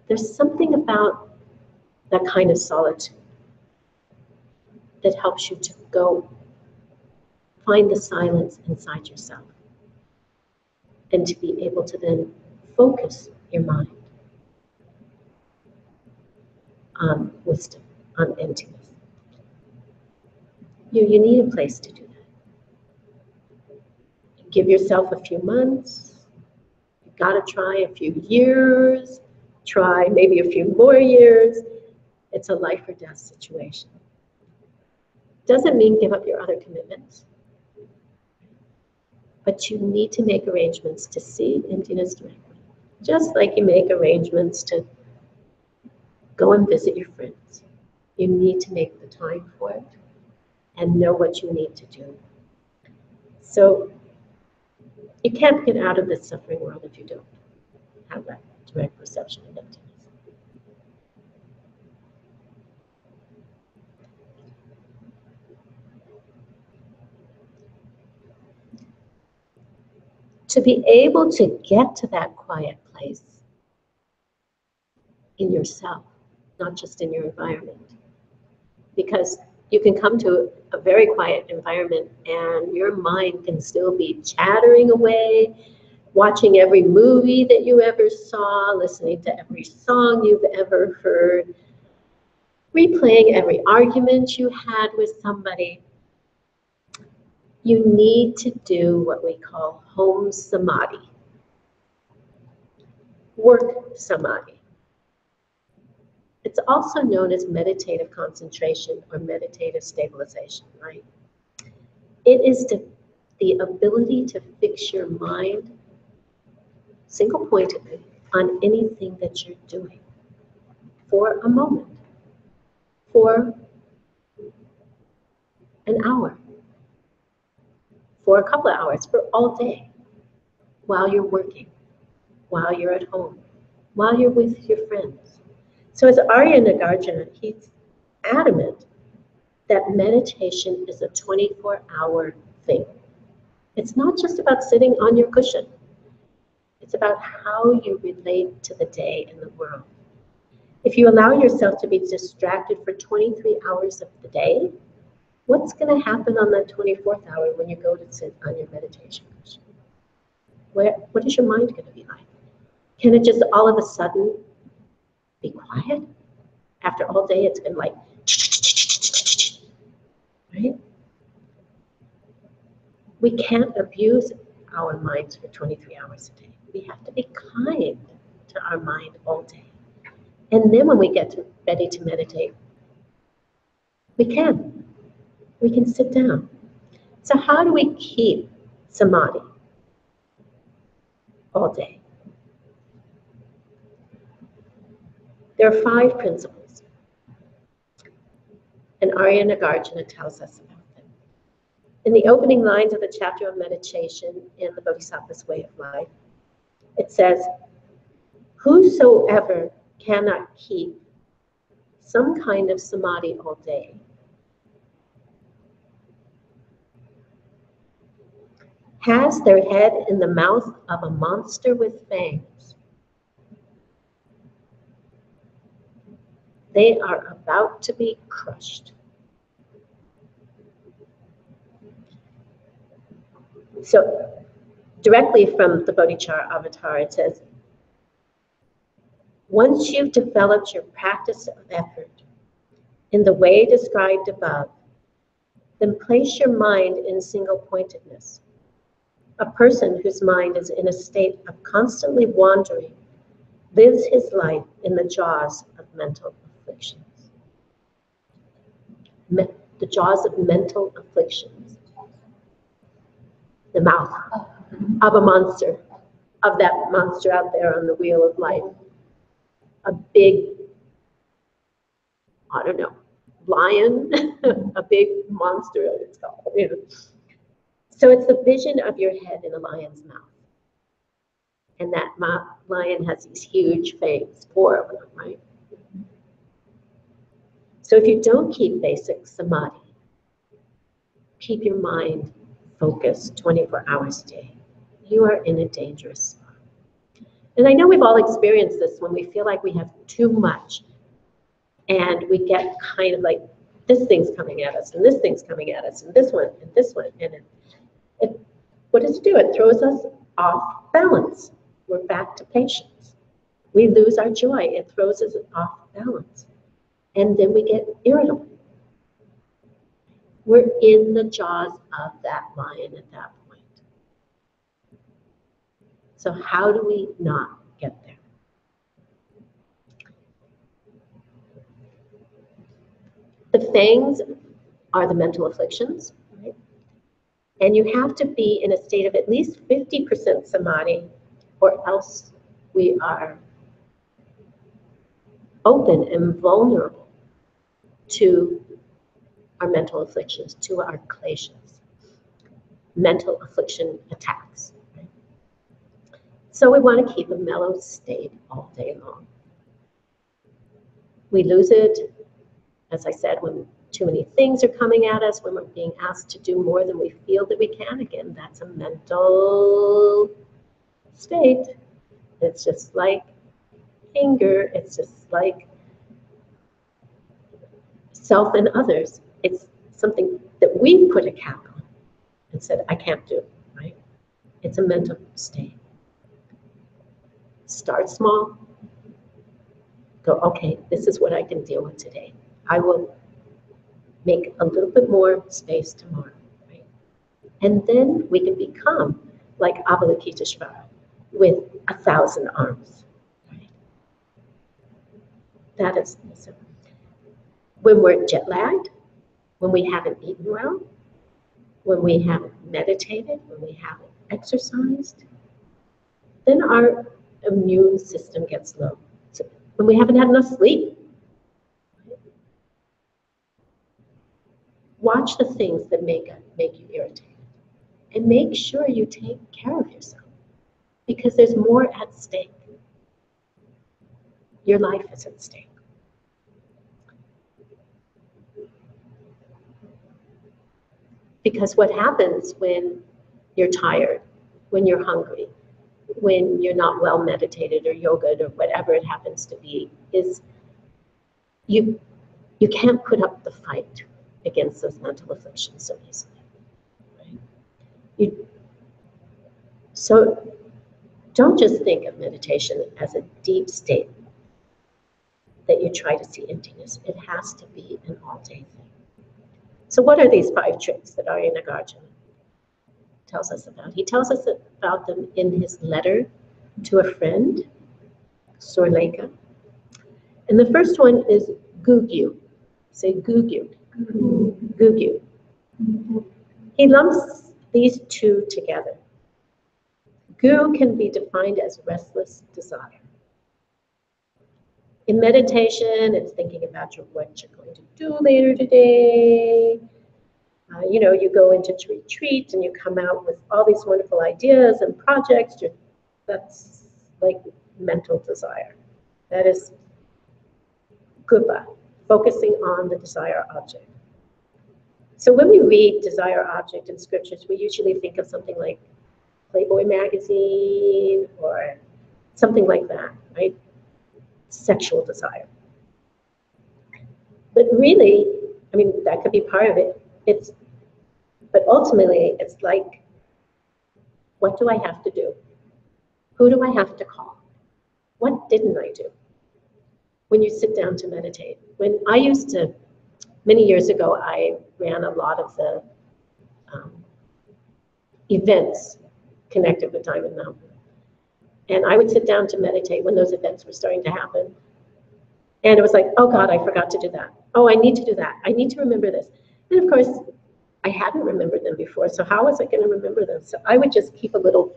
S1: There's something about that kind of solitude that helps you to go find the silence inside yourself and to be able to then focus your mind on wisdom, on emptiness. You need a place to do that. Give yourself a few months. You've got to try a few years. Try maybe a few more years. It's a life or death situation. Doesn't mean give up your other commitments. But you need to make arrangements to see emptiness directly. Just like you make arrangements to go and visit your friends. You need to make the time for it and know what you need to do. So you can't get out of this suffering world if you don't have that direct perception of emptiness. To be able to get to that quiet place in yourself, not just in your environment. Because you can come to a very quiet environment and your mind can still be chattering away, watching every movie that you ever saw, listening to every song you've ever heard, replaying every argument you had with somebody. You need to do what we call home samadhi, work samadhi. It's also known as meditative concentration or meditative stabilization, right? It is the ability to fix your mind single-pointedly on anything that you're doing for a moment, for an hour, for a couple of hours, for all day, while you're working, while you're at home, while you're with your friends. So as Arya Nagarjuna, he's adamant that meditation is a 24-hour thing. It's not just about sitting on your cushion. It's about how you relate to the day and the world. If you allow yourself to be distracted for 23 hours of the day, what's going to happen on that 24th hour when you go to sit on your meditation cushion? What is your mind going to be like? Can it just all of a sudden be quiet? After all day, it's been like, right? We can't abuse our minds for 23 hours a day. We have to be kind to our mind all day. And then when we get ready to meditate, we can sit down. So how do we keep samadhi all day? There are 5 principles, and Arya Nagarjuna tells us about them. In the opening lines of the chapter on meditation in the Bodhisattva's Way of Life, it says, "Whosoever cannot keep some kind of samadhi all day has their head in the mouth of a monster with fangs. They are about to be crushed." So directly from the Bodhicitta Avatar, it says, once you've developed your practice of effort in the way described above, then place your mind in single-pointedness. A person whose mind is in a state of constantly wandering lives his life in the jaws of mental afflictions. the jaws of mental afflictions. The mouth of a monster, of that monster out there on the wheel of life. A big, I don't know, lion, a big monster, it's called. You know. So it's the vision of your head in a lion's mouth. And that lion has these huge fangs, 4 of them, right? So if you don't keep basic samadhi, keep your mind focused 24 hours a day, you are in a dangerous spot. And I know we've all experienced this when we feel like we have too much and we get kind of like, this thing's coming at us, and this thing's coming at us, and this one, and what does it do? It throws us off balance. We're back to patience. We lose our joy. It throws us off balance. And then we get irritable. We're in the jaws of that lion at that point. So how do we not get there? The fangs are the mental afflictions, right? And you have to be in a state of at least 50% samadhi, or else we are open and vulnerable to our mental afflictions, to our kleshas, mental affliction attacks. Right? So we want to keep a mellow state all day long. We lose it, as I said, when too many things are coming at us, when we're being asked to do more than we feel that we can. Again, that's a mental state. It's just like anger. It's just like self and others. It's something that we put a cap on and said, I can't do, right? It's a mental state. Start small. Go, okay, this is what I can deal with today. I will make a little bit more space tomorrow, right? And then we can become like Avalokiteshvara with 1,000 arms, right? That is awesome. When we're jet lagged, when we haven't eaten well, when we haven't meditated, when we haven't exercised, then our immune system gets low. So when we haven't had enough sleep, watch the things that make you irritated. And make sure you take care of yourself, because there's more at stake. Your life is at stake. Because what happens when you're tired, when you're hungry, when you're not well meditated or yoga or whatever it happens to be, is you can't put up the fight against those mental afflictions so easily. Right? So don't just think of meditation as a deep state that you try to see emptiness. It has to be an all-day thing. So what are these 5 tricks that Arya Nagarjuna tells us about? He tells us about them in his letter to a friend, Sorleka. And the first one is Gugyu. Say Gugyu. Gugyu. He lumps these 2 together. Gu can be defined as restless desire. In meditation, it's thinking about what you're going to do later today. You go into retreat and you come out with all these wonderful ideas and projects. That's like mental desire. That is gupa, focusing on the desire object. So when we read desire object in scriptures, we usually think of something like Playboy magazine or something like that, right? Sexual desire. But really, that could be part of it. But ultimately, it's like, what do I have to do? Who do I have to call? What didn't I do? When you sit down to meditate. When I used to, many years ago, I ran a lot of the events connected with Diamond Mountain. And I would sit down to meditate when those events were starting to happen. And it was like, oh God, I forgot to do that. Oh, I need to do that. I need to remember this. And of course, I hadn't remembered them before, so how was I going to remember them? So I would just keep a little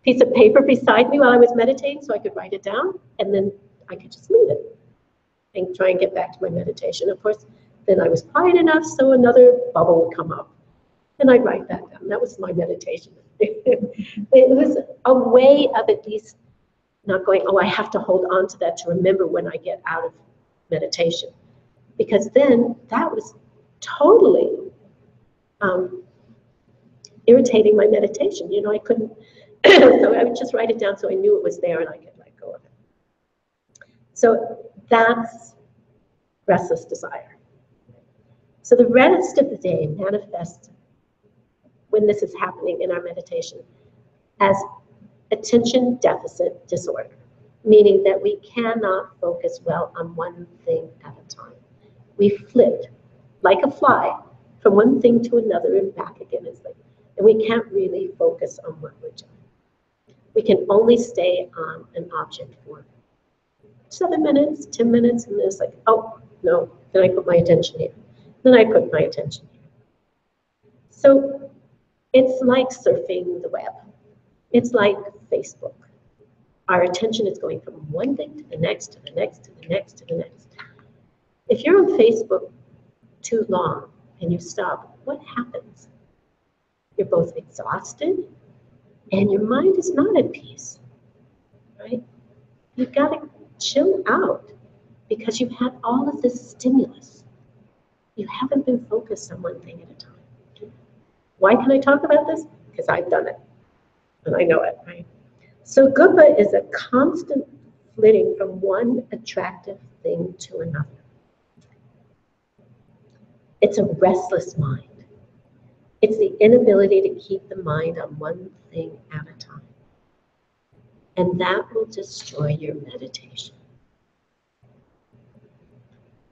S1: piece of paper beside me while I was meditating so I could write it down, and then I could just leave it and try and get back to my meditation. Of course, then I was quiet enough so another bubble would come up, and I'd write that down. That was my meditation. It was a way of at least not going, oh, I have to hold on to that to remember when I get out of meditation. Because then that was totally irritating my meditation. You know, I couldn't, so I would just write it down so I knew it was there and I could let go of it. So that's restless desire. So the rest of the day manifests when this is happening in our meditation as attention deficit disorder, meaning that we cannot focus well on one thing at a time. We flit like a fly from one thing to another and back again. And we can't really focus on what we're doing. We can only stay on an object for 7 minutes, 10 minutes, and then it's like, oh, no, then I put my attention here. Then I put my attention here. So it's like surfing the web. It's like Facebook. Our attention is going from one thing to the next, to the next, to the next, to the next. If you're on Facebook too long and you stop, what happens? You're both exhausted and your mind is not at peace, right? You've got to chill out because you've had all of this stimulus. You haven't been focused on one thing at a time. Why can I talk about this? Because I've done it and I know it, right? So Gupa is a constant flitting from one attractive thing to another. It's a restless mind. It's the inability to keep the mind on one thing at a time. And that will destroy your meditation.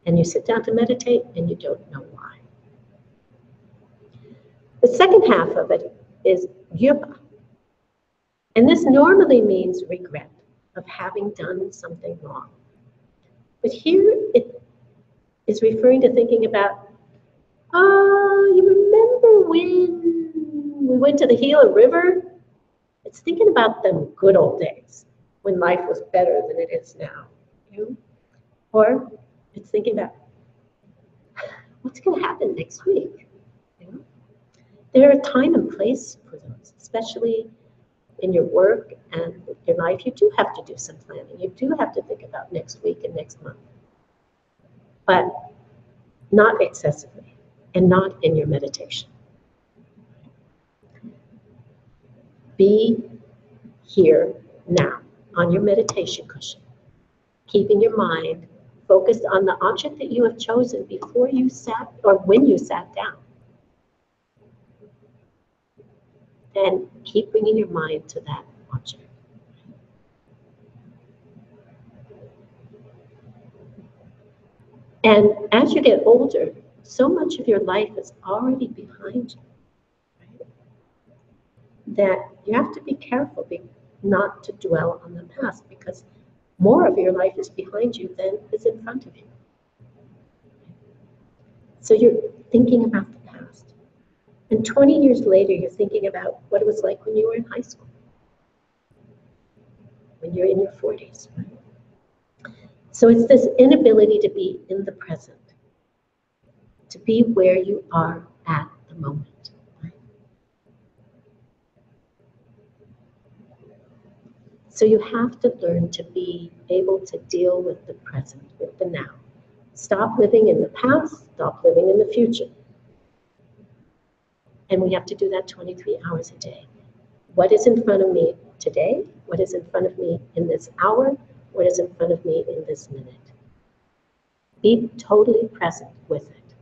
S1: And you sit down to meditate and you don't know why. The second half of it is Yupa. And this normally means regret of having done something wrong. But here it is referring to thinking about, you remember when we went to the Gila River? It's thinking about them good old days when life was better than it is now. You know? Or it's thinking about what's going to happen next week. You know? There are time and place for those, especially in your work and your life. You do have to do some planning. You do have to think about next week and next month, but not excessively and not in your meditation. Be here now on your meditation cushion, keeping your mind focused on the object that you have chosen before you sat or when you sat down. And keep bringing your mind to that object. And as you get older, so much of your life is already behind you, right? That you have to be careful not to dwell on the past, because more of your life is behind you than is in front of you. So you're thinking about the past. And 20 years later, you're thinking about what it was like when you were in high school, when you're in your 40s, right? So it's this inability to be in the present, to be where you are at the moment. Right? So you have to learn to be able to deal with the present, with the now. Stop living in the past, stop living in the future. And we have to do that 23 hours a day. What is in front of me today? What is in front of me in this hour? What is in front of me in this minute? Be totally present with it.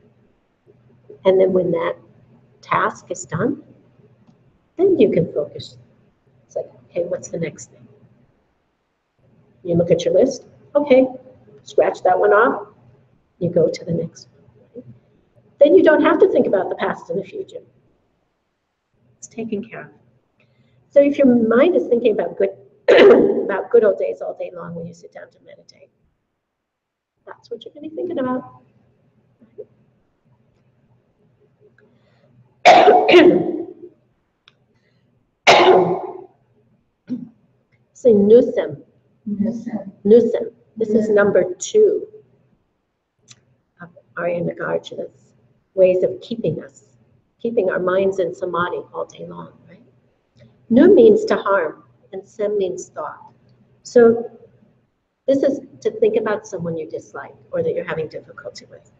S1: And then when that task is done, then you can focus. It's like, okay, what's the next thing? You look at your list. Okay, scratch that one off. You go to the next one. Then you don't have to think about the past and the future. It's taken care of. So if your mind is thinking about good old days all day long when you sit down to meditate, that's what you're going to be thinking about. Say nusem.
S2: Nusem.
S1: Nusem. This is number 2 of Arya Nagarjuna's ways of keeping our minds in samadhi all day long, right? Nu means to harm, and sem means thought. So this is to think about someone you dislike or that you're having difficulty with.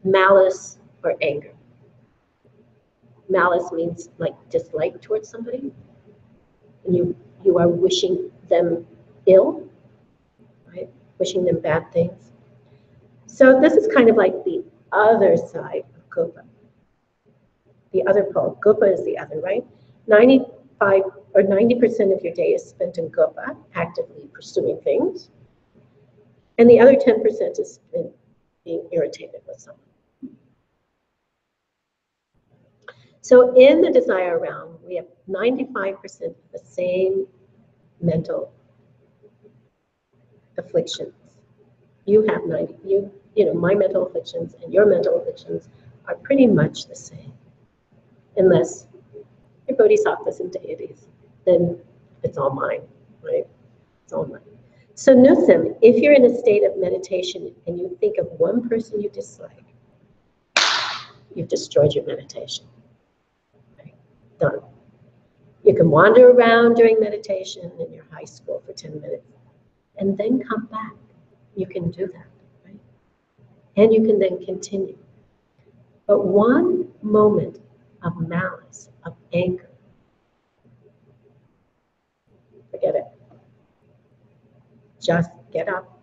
S1: Malice or anger. Malice means like dislike towards somebody, and you are wishing them ill, right? Wishing them bad things. So this is kind of like the other side of Gopa. The other pole. Gopa is the other, right? 95 or 90% of your day is spent in Gopa, actively pursuing things. And the other 10% is in being irritated with someone. So in the desire realm, we have 95% of the same mental afflictions. You have 90, you know, my mental afflictions and your mental afflictions are pretty much the same. Unless you're bodhisattvas and deities, then it's all mine, right? It's all mine. So Nussim, if you're in a state of meditation and you think of one person you dislike, you've destroyed your meditation. Right? Done. You can wander around during meditation in your high school for 10 minutes and then come back. You can do that, right? And you can then continue. But one moment of malice, of anger, forget it. Just get up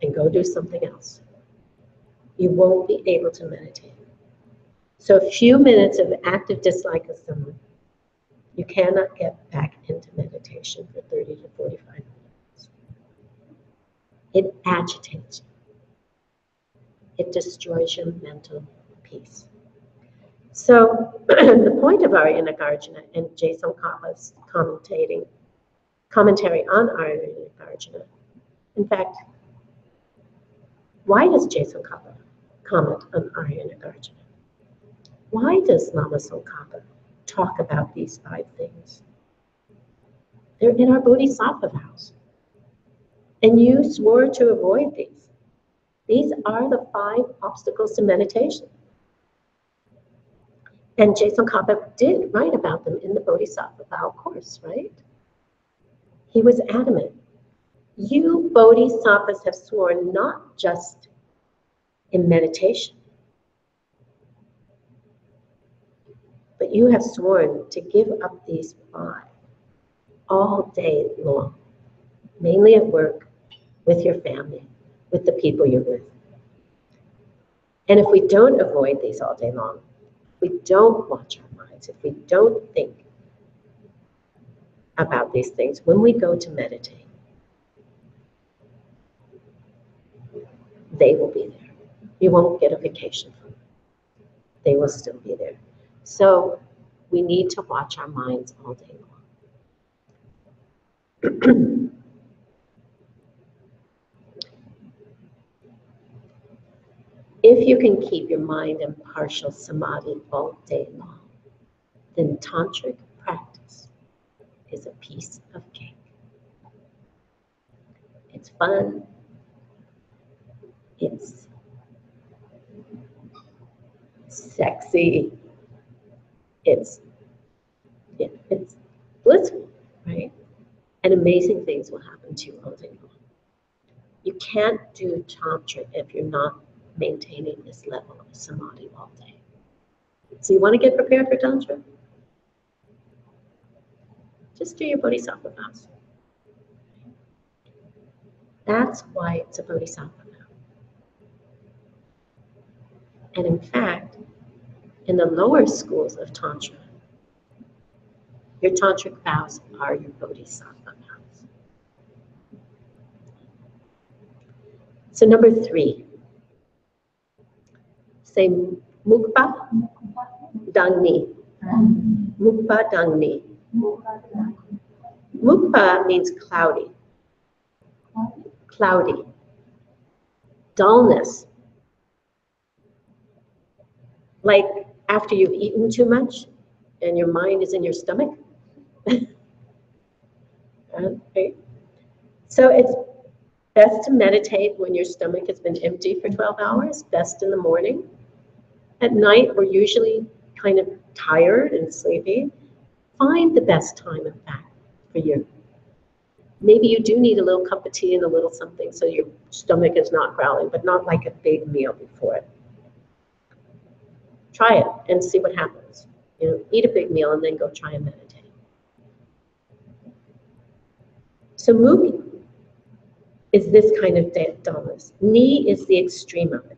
S1: and go do something else. You won't be able to meditate. So a few minutes of active dislike of someone, you cannot get back into meditation for 30 to 45 minutes. It agitates you. It destroys your mental peace. So the point of Arya Nagarjuna and Jason Kapa's commentary on Arya Nagarjuna, in fact, why does Jason Kapa comment on Arya Nagarjuna? Why does Lama Tsongkhapa talk about these 5 things? They're in our Bodhisattva vows. And you swore to avoid these. These are the 5 obstacles to meditation. And Jason Kapa did write about them in the Bodhisattva vow course, right? He was adamant. You Bodhisattvas have sworn not just in meditation, but you have sworn to give up these 5 all day long, mainly at work, with your family, with the people you're with. And if we don't avoid these all day long, if we don't watch our minds, if we don't think about these things, when we go to meditate, they will be there. You won't get a vacation from them. They will still be there. So we need to watch our minds all day long. If you can keep your mind in partial samadhi all day long, then tantric practice is a piece of cake. It's fun. It's sexy. It's blissful, right? And amazing things will happen to you all day long. You can't do tantra if you're not maintaining this level of samadhi all day. So you want to get prepared for tantra? Just do your bodhisattva vows. That's why it's a bodhisattva vow. And in fact, in the lower schools of tantra, your tantric vows are your bodhisattva vows. So number 3, say mukpa dangmi. Mukpa dangmi. Mukpa means cloudy. Cloudy. Dullness. Like after you've eaten too much and your mind is in your stomach. Right? So it's best to meditate when your stomach has been empty for 12 hours, best in the morning. At night, we're usually kind of tired and sleepy. Find the best time, in fact, for you. Maybe you do need a little cup of tea and a little something so your stomach is not growling, but not like a big meal before it. Try it and see what happens. You know, eat a big meal and then go try and meditate. So moving is this kind of dullness. Ni is the extreme of it.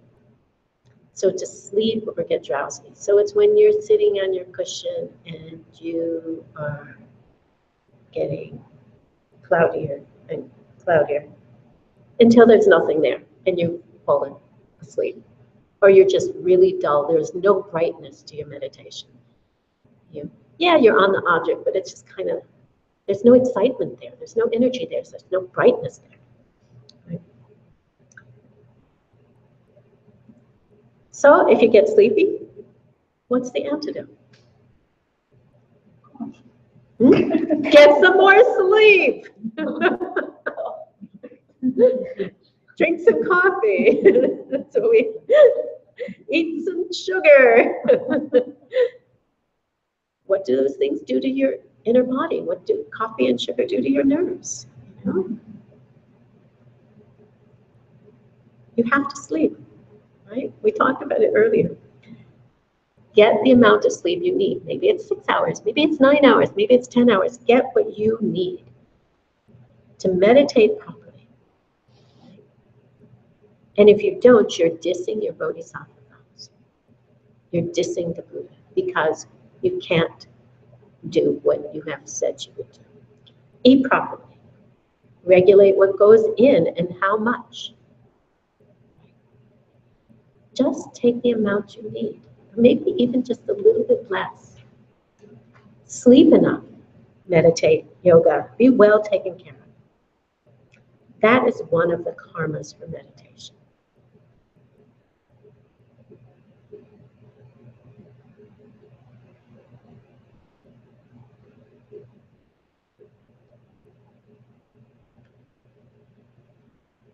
S1: So to sleep or get drowsy. So it's when you're sitting on your cushion and you are getting cloudier and cloudier until there's nothing there and you've fallen asleep. Or you're just really dull. There's no brightness to your meditation. You're on the object, but it's just kind of, there's no excitement there. There's no energy there. So there's no brightness there. Right? So if you get sleepy, what's the antidote? Get some more sleep. Drink some coffee. So we eat some sugar. What do those things do to your inner body? What do coffee and sugar do to your nerves? You have to sleep, right? We talked about it earlier. Get the amount of sleep you need. Maybe it's 6 hours, maybe it's 9 hours, maybe it's 10 hours. Get what you need to meditate properly. And if you don't, you're dissing your bodhisattva vows. You're dissing the Buddha because you can't do what you have said you would do. Eat properly. Regulate what goes in and how much. Just take the amount you need. Maybe even just a little bit less. Sleep enough. Meditate, yoga, be well taken care of. That is one of the karmas for meditation.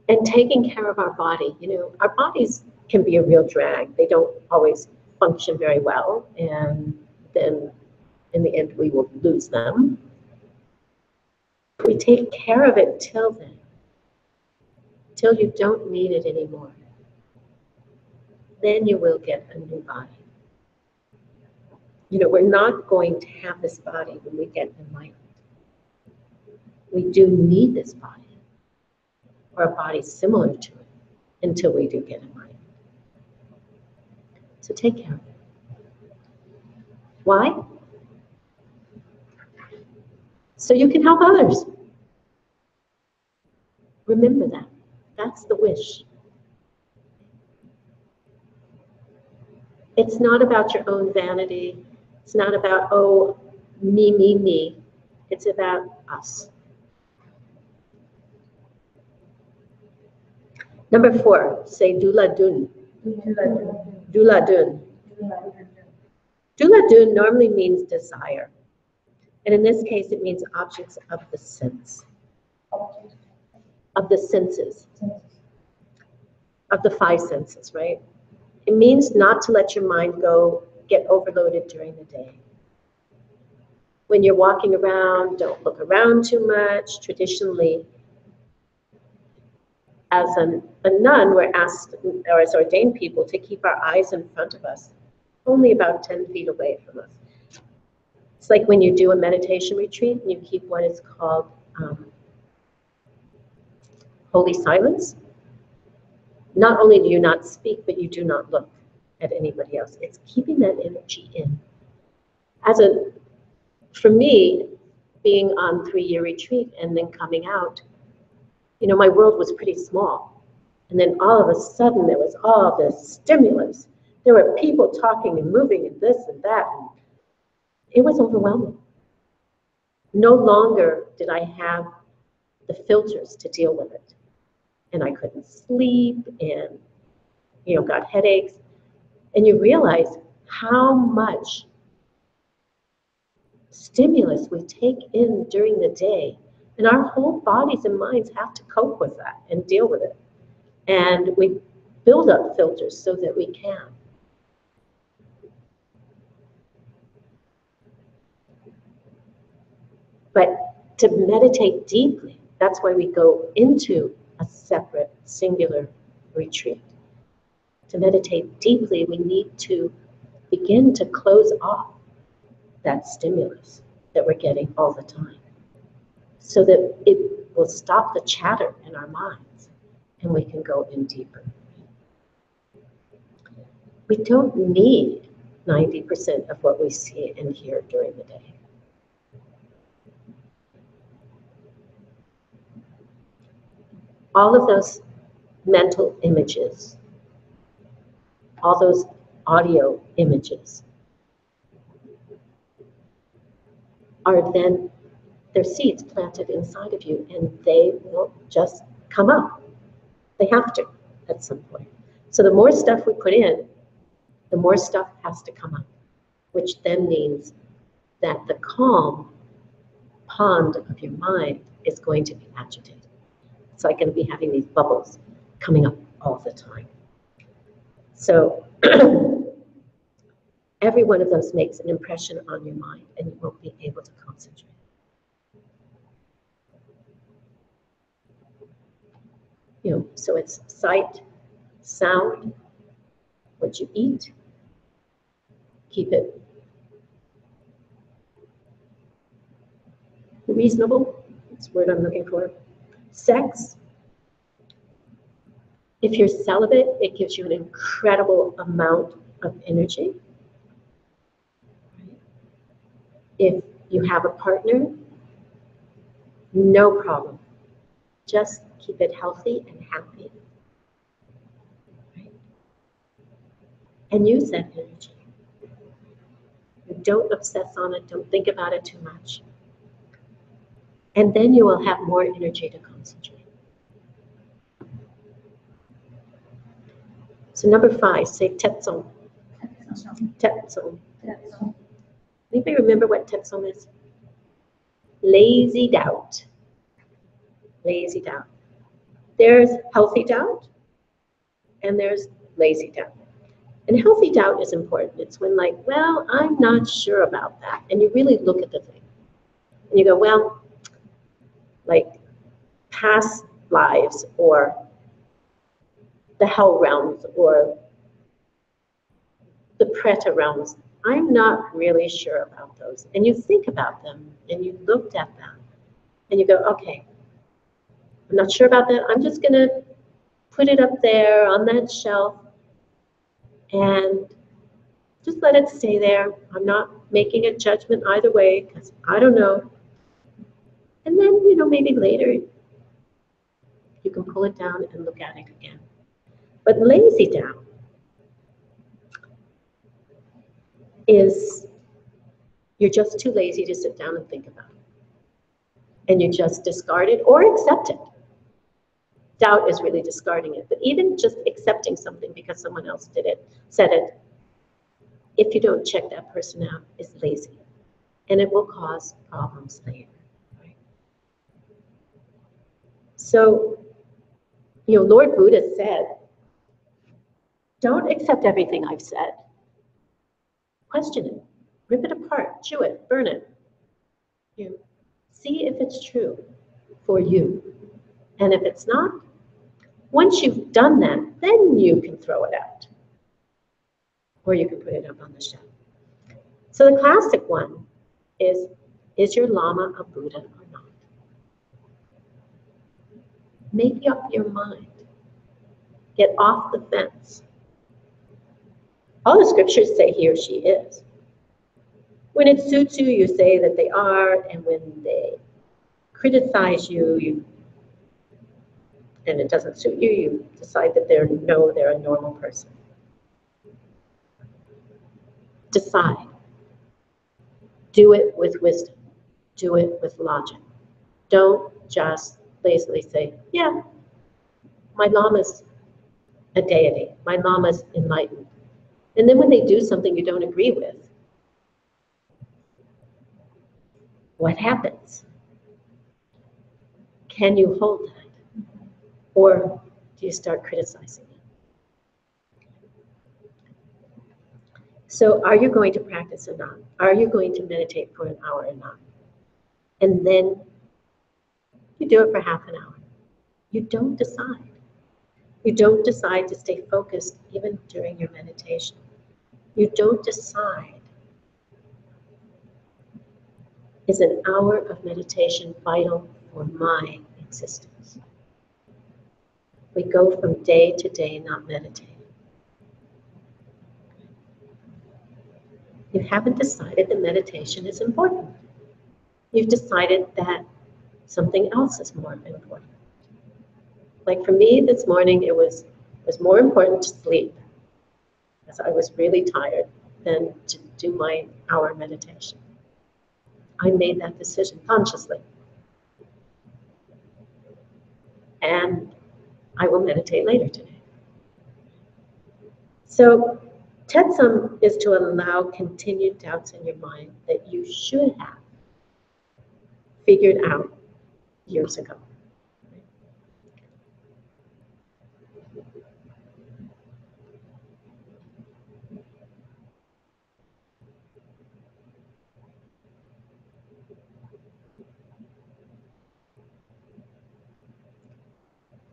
S1: And taking care of our body, our bodies can be a real drag. They don't always function very well, and then in the end we will lose them. We take care of it till then, till you don't need it anymore. Then you will get a new body. We're not going to have this body when we get enlightened. We do need this body, or a body similar to it, until we do get enlightened. So take care of it. Why? So you can help others. Remember that. That's the wish. It's not about your own vanity. It's not about, oh, me, me, me. It's about us. Number 4, say Dula Dun. Dula Dun. Dula Dun normally means desire. And in this case, it means objects of the sense. Of the senses. Of the 5 senses, right? It means not to let your mind get overloaded during the day. When you're walking around, don't look around too much. Traditionally, as a nun, we're asked, or as ordained people, to keep our eyes in front of us, only about 10 feet away from us. It's like when you do a meditation retreat and you keep what is called holy silence. Not only do you not speak, but you do not look at anybody else. It's keeping that energy in. For me, being on 3-year retreat and then coming out, my world was pretty small. And then all of a sudden there was all this stimulus. There were people talking and moving and this and that. And it was overwhelming. No longer did I have the filters to deal with it. And I couldn't sleep and, got headaches. And you realize how much stimulus we take in during the day, and our whole bodies and minds have to cope with that and deal with it. And we build up filters so that we can. But to meditate deeply, that's why we go into a separate, singular retreat. To meditate deeply, we need to begin to close off that stimulus that we're getting all the time, so that it will stop the chatter in our minds and we can go in deeper. We don't need 90% of what we see and hear during the day. All of those mental images, all those audio images are then, they're seeds planted inside of you, and they will just come up. They have to at some point. So the more stuff we put in, the more stuff has to come up, which then means that the calm pond of your mind is going to be agitated. It's like going to be having these bubbles coming up all the time. So every one of those makes an impression on your mind, and you won't be able to concentrate. So it's sight, sound, what you eat, keep it reasonable, that's the word I'm looking for. Sex, if you're celibate, it gives you an incredible amount of energy. If you have a partner, no problem. Just keep it healthy and happy. Right? And use that energy. Don't obsess on it, don't think about it too much. And then you will have more energy to concentrate. So number 5, say Tetson. Tetson. Anybody remember what Tetson is? Lazy doubt. Lazy doubt. There's healthy doubt, and there's lazy doubt. And healthy doubt is important. It's when like, well, I'm not sure about that. And you really look at the thing. And you go, well, like past lives or the hell realms or the preta realms, I'm not really sure about those. And you think about them and you looked at them and you go, okay, I'm not sure about that. I'm just going to put it up there on that shelf and just let it stay there. I'm not making a judgment either way because I don't know. And then, maybe later you can pull it down and look at it again. But lazy doubt is you're just too lazy to sit down and think about it. And you just discard it or accept it. Doubt is really discarding it. But even just accepting something because someone else said it, if you don't check that person out, is lazy. And it will cause problems later. Right? So, Lord Buddha said, don't accept everything I've said. Question it, rip it apart, chew it, burn it. See if it's true for you. And if it's not, once you've done that, then you can throw it out. Or you can put it up on the shelf. So the classic one is your Lama a Buddha or not? Make up your mind. Get off the fence. All the scriptures say he or she is. When it suits you, you say that they are, and when they criticize you, and it doesn't suit you, you decide that they're a normal person. Decide. Do it with wisdom. Do it with logic. Don't just lazily say, yeah, my Lama's a deity. My Lama's enlightened. And then when they do something you don't agree with, what happens? Can you hold that? Or do you start criticizing it? So are you going to practice or not? Are you going to meditate for an hour or not? And then you do it for half an hour. You don't decide. You don't decide to stay focused even during your meditation. You don't decide, is an hour of meditation vital for my existence? We go from day to day not meditating. You haven't decided that meditation is important. You've decided that something else is more important. Like for me this morning, it was more important to sleep, because I was really tired, than to do my hour meditation. I made that decision consciously. And I will meditate later today. So Tetsum is to allow continued doubts in your mind that you should have figured out years ago.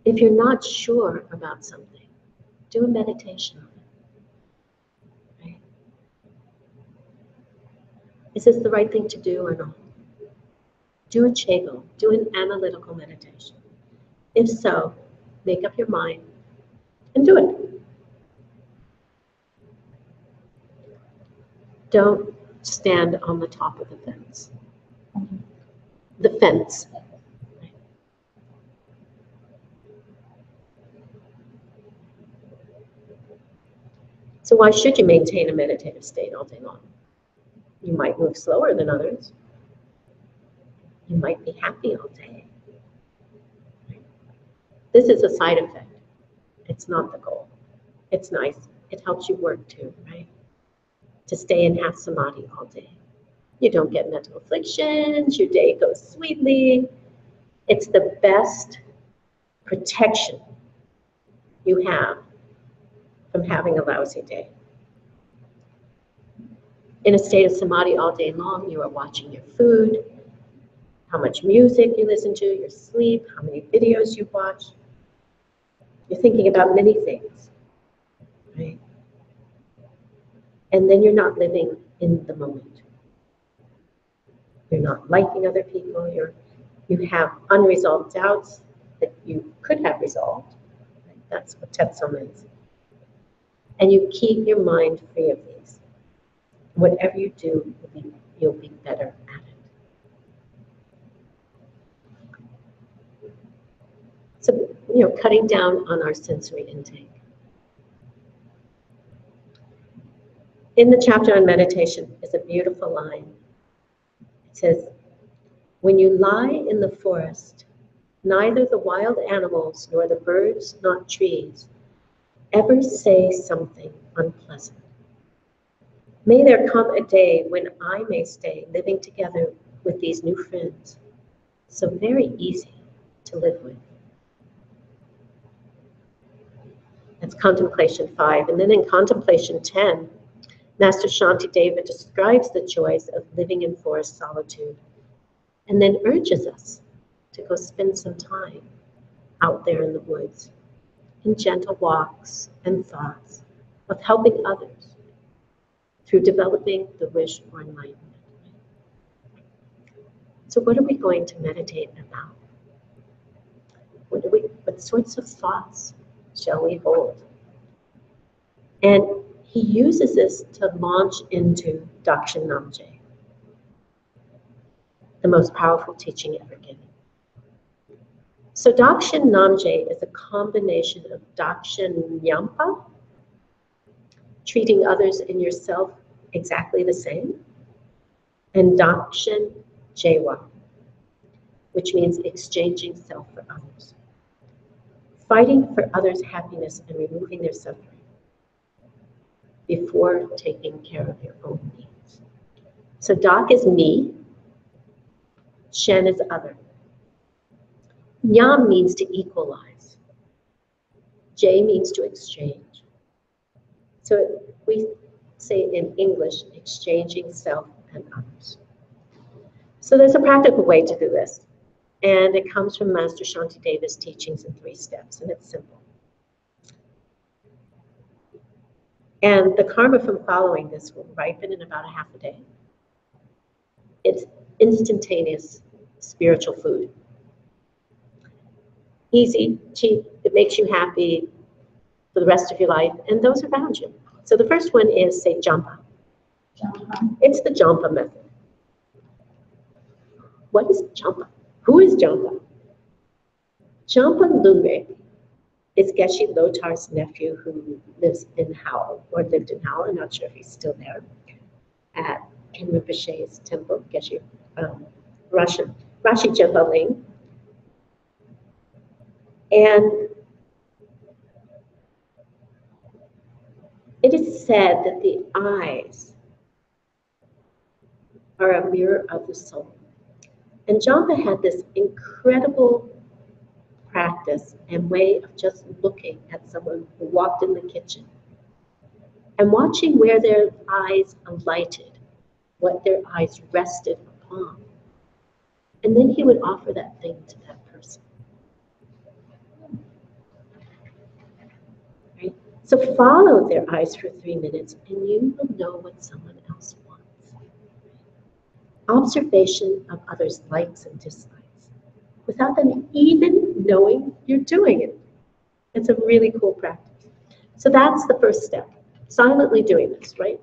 S1: If you're not sure about something, do a meditation on it. Right? Is this the right thing to do or not? Do a Chego, do an analytical meditation. If so, make up your mind and do it. Don't stand on the top of the fence. The fence. So why should you maintain a meditative state all day long? You might move slower than others. You might be happy all day. This is a side effect. It's not the goal. It's nice. It helps you work too, right? To stay in half samadhi all day. You don't get mental afflictions. Your day goes sweetly. It's the best protection you have from having a lousy day. In a state of samadhi all day long, you are watching your food, how much music you listen to, your sleep, how many videos you watch. You're thinking about many things, right? And then you're not living in the moment. You're not liking other people. You have unresolved doubts that you could have resolved. Right? That's what Tetsum is. And you keep your mind free of these. Whatever you do, you'll be better at it. So, cutting down on our sensory intake. In the chapter on meditation is a beautiful line. It says, when you lie in the forest, neither the wild animals nor the birds nor trees ever say something unpleasant. May there come a day when I may stay living together with these new friends, so very easy to live with. That's contemplation 5. And then in contemplation 10, Master Shantideva describes the joys of living in forest solitude and then urges us to go spend some time out there in the woods, in gentle walks and thoughts of helping others through developing the wish for enlightenment. So what are we going to meditate about? What sorts of thoughts shall we hold? And he uses this to launch into Dakshin Namje, the most powerful teaching ever given. So Dakshin Namje is a combination of Dakshin Nyampa, treating others and yourself exactly the same, and Dakshin Jewa, which means exchanging self for others, fighting for others' happiness and removing their suffering. before taking care of your own needs. So Dak is me, Shen is other. Nyam means to equalize. J means to exchange. So we say in English, exchanging self and others. So there's a practical way to do this. And it comes from Master Shantideva's teachings in 3 steps, and it's simple. And the karma from following this will ripen in about a half a day. It's instantaneous spiritual food. Easy, cheap, it makes you happy for the rest of your life, and those around you. So the first one is, say, Jampa. It's the Jampa method. What is Jampa? Who is Jampa? Jampa Lumbe is Geshe Lotar's nephew who lives in Howell, or lived in Howell. I'm not sure if he's still there, at Rinpoche's temple, Geshe Rashi Jampa Ling. And it is said that the eyes are a mirror of the soul. And Jampa had this incredible practice and way of just looking at someone who walked in the kitchen and watching where their eyes alighted, what their eyes rested upon. And then he would offer that thing to that person. Right? So follow their eyes for 3 minutes and you will know what someone else wants. Observation of others' likes and dislikes without them even knowing you're doing it. It's a really cool practice. So that's the first step, silently doing this, right?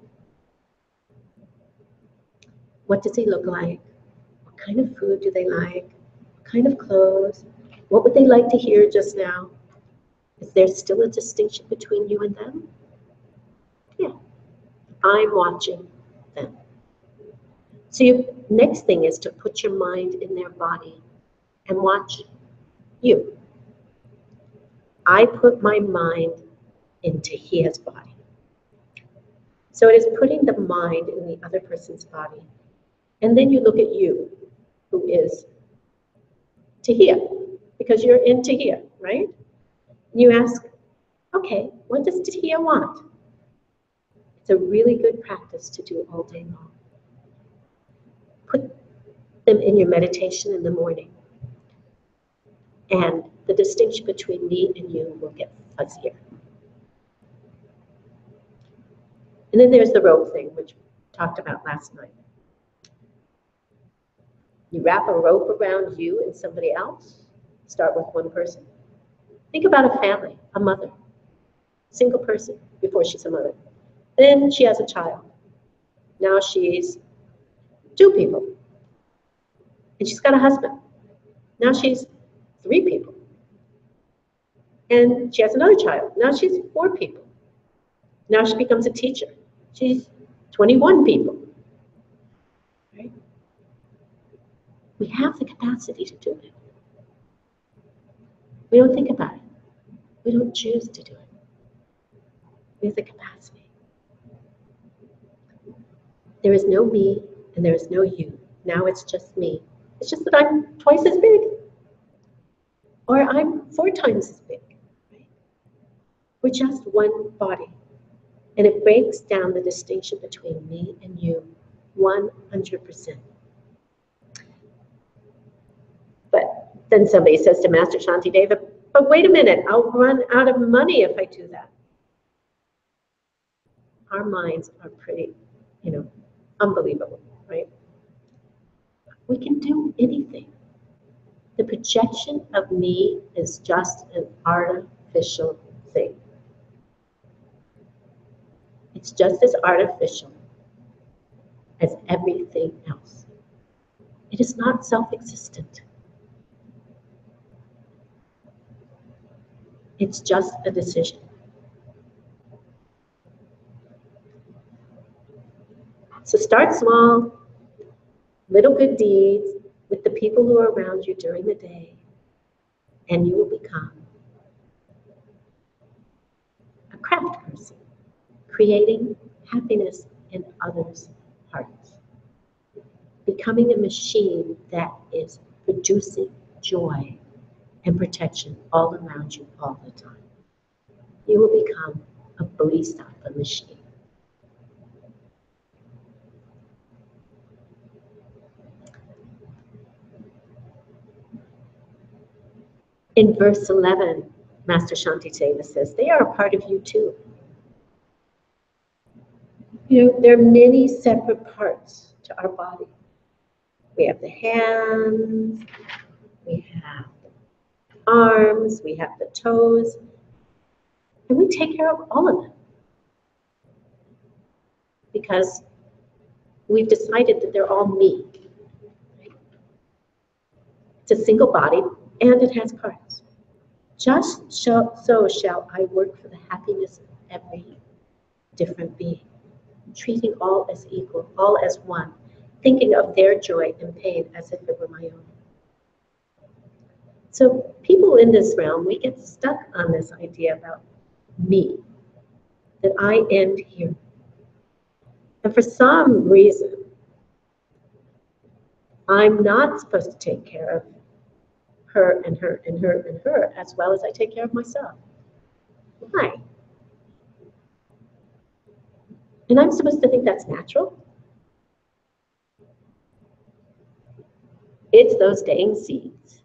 S1: What does he look like? What kind of food do they like? What kind of clothes? What would they like to hear just now? Is there still a distinction between you and them? Yeah, I'm watching them. So your next thing is to put your mind in their body and watch you. I put my mind into his body. So it is putting the mind in the other person's body. And then you look at you, who is Tahia, because you're in Tahia, right? You ask, okay, what does Tahia want? It's a really good practice to do all day long. Put them in your meditation in the morning. And the distinction between me and you will get fuzzier. And then there's the rope thing, which we talked about last night. You wrap a rope around you and somebody else. Start with one person. Think about a family, a mother, single person before she's a mother. Then she has a child. Now she's 2 people. And she's got a husband. Now she's 3 people. And she has another child. Now she's 4 people. Now she becomes a teacher. She's 21 people. Right? We have the capacity to do it. We don't think about it. We don't choose to do it. We have the capacity. There is no me and there is no you. Now it's just me. It's just that I'm twice as big. Or I'm 4 times as big. Right? We're just one body. And it breaks down the distinction between me and you 100%. But then somebody says to Master Shantideva, but wait a minute, I'll run out of money if I do that. Our minds are pretty, unbelievable, right? We can do anything. The projection of me is just an artificial thing. It's just as artificial as everything else. It is not self-existent. It's just a decision. So start small, little good deeds with the people who are around you during the day, and you will become a craft person, creating happiness in others' hearts, becoming a machine that is producing joy and protection all around you all the time. You will become a bodhisattva machine. In verse 11, Master Shantideva says, they are a part of you too. You know, there are many separate parts to our body. We have the hands, we have the arms, we have the toes, and we take care of all of them. Because we've decided that they're all me. It's a single body, and it has parts. Just so shall I work for the happiness of every different being, treating all as equal, all as one, thinking of their joy and pain as if it were my own. So people in this realm, we get stuck on this idea about me, that I end here. And for some reason, I'm not supposed to take care of her and her and her and her as well as I take care of myself. Why? And I'm supposed to think that's natural? It's those dang seeds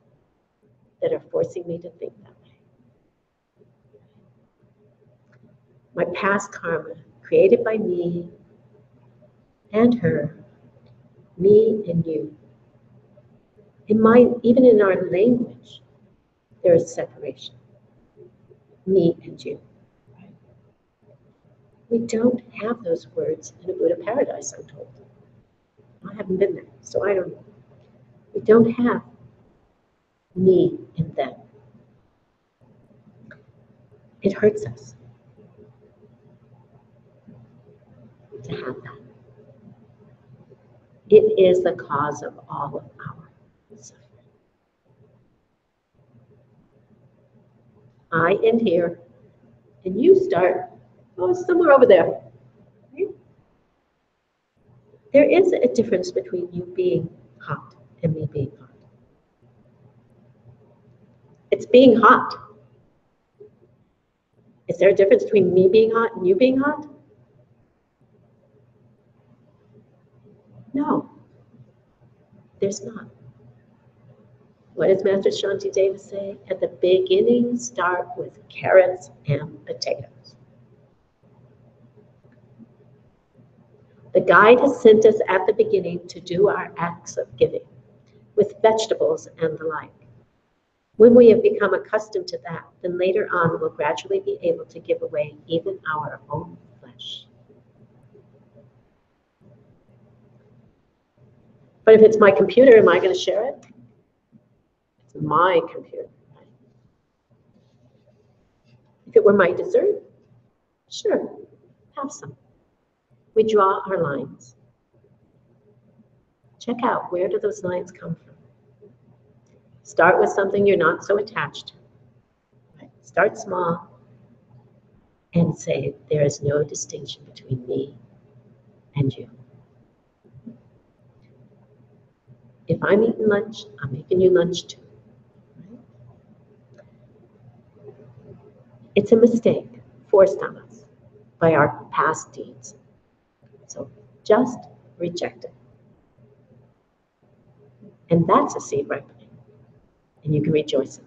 S1: that are forcing me to think that way. My past karma, created by me and her, me and you. Even in our language, there is separation. Me and you. We don't have those words in a Buddha paradise, I'm told. I haven't been there, so I don't know. We don't have me and them. It hurts us to have that. It is the cause of all of our suffering. I end here, and you start, somewhere over there. Right? There is a difference between you being hot and me being hot. It's being hot. Is there a difference between me being hot and you being hot? No, there's not. What does Master Shantideva say? At the beginning, start with carrots and potatoes. The guide has sent us at the beginning to do our acts of giving with vegetables and the like. When we have become accustomed to that, then later on we'll gradually be able to give away even our own flesh. But if it's my computer, am I going to share it? It's my computer. Right? If it were my dessert, sure, have some. We draw our lines. Check out, where do those lines come from? Start with something you're not so attached to. Right? Start small and say, there is no distinction between me and you. If I'm eating lunch, I'm making you lunch too. Right? It's a mistake forced on us by our past deeds. So just reject it. And that's a seed ripening. And you can rejoice in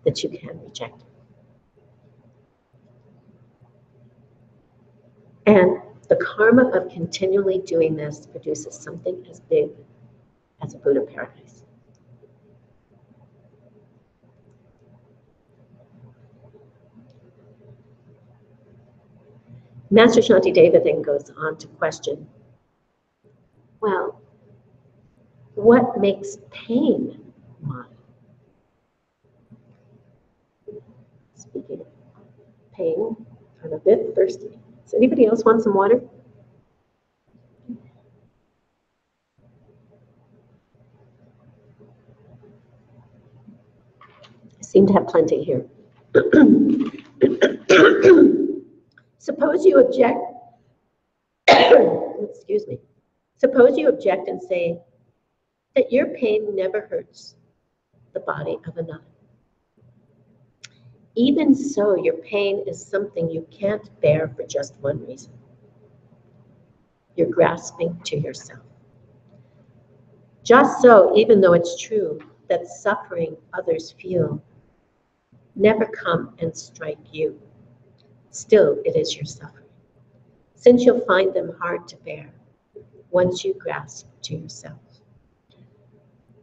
S1: that you can reject it. And the karma of continually doing this produces something as big as a Buddha paradise. Master Shantideva then goes on to question, well, what makes pain mine? Speaking of pain, I'm a bit thirsty. Does anybody else want some water? I seem to have plenty here. Suppose you object, excuse me. Suppose you object and say that your pain never hurts the body of another. Even so, your pain is something you can't bear for just one reason. You're grasping to yourself. Just so, even though it's true that suffering others feel never come and strike you, still it is your suffering, since you'll find them hard to bear once you grasp to yourself.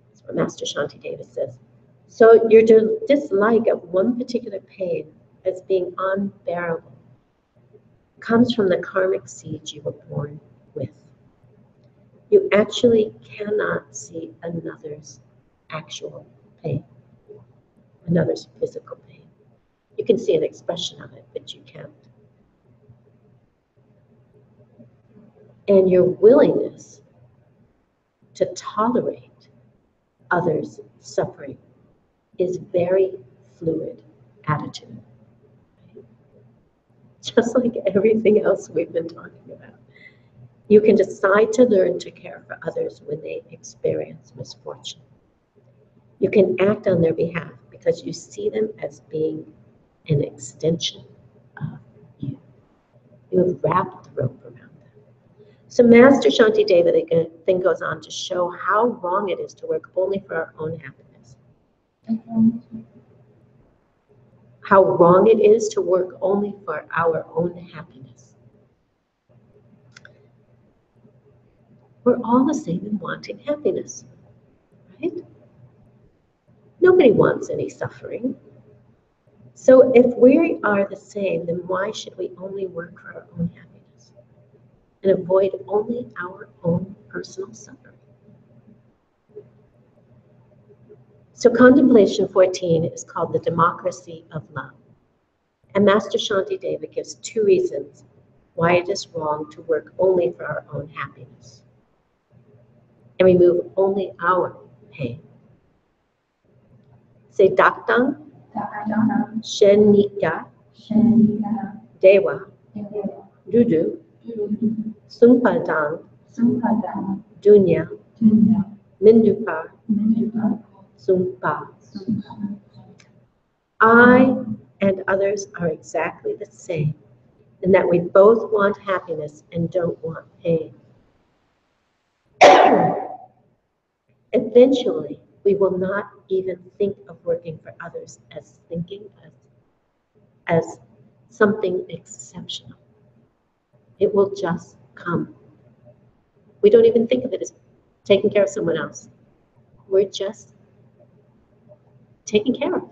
S1: That's what Master Shantideva says. So your dislike of one particular pain as being unbearable comes from the karmic seeds you were born with. You actually cannot see another's actual pain, another's physical pain. You can see an expression of it, but you can't. And your willingness to tolerate others' suffering is very fluid attitude. Just like everything else we've been talking about. You can decide to learn to care for others when they experience misfortune. You can act on their behalf because you see them as being an extension of you. You have wrapped the rope around them. So Master Shantideva then goes on to show how wrong it is to work only for our own happiness. How wrong it is to work only for our own happiness. We're all the same in wanting happiness, right? Nobody wants any suffering. So if we are the same, then why should we only work for our own happiness and avoid only our own personal suffering? So contemplation 14 is called the democracy of love. And Master Shantideva gives 2 reasons why it is wrong to work only for our own happiness and remove only our pain. Say Daktang Shenika Dewa Dudu Sumpadang Dunya Mindupar Sumpa. I and others are exactly the same in that we both want happiness and don't want pain. Eventually, we will not even think of working for others as as something exceptional. It will just come. We don't even think of it as taking care of someone else. We're just taking care of it.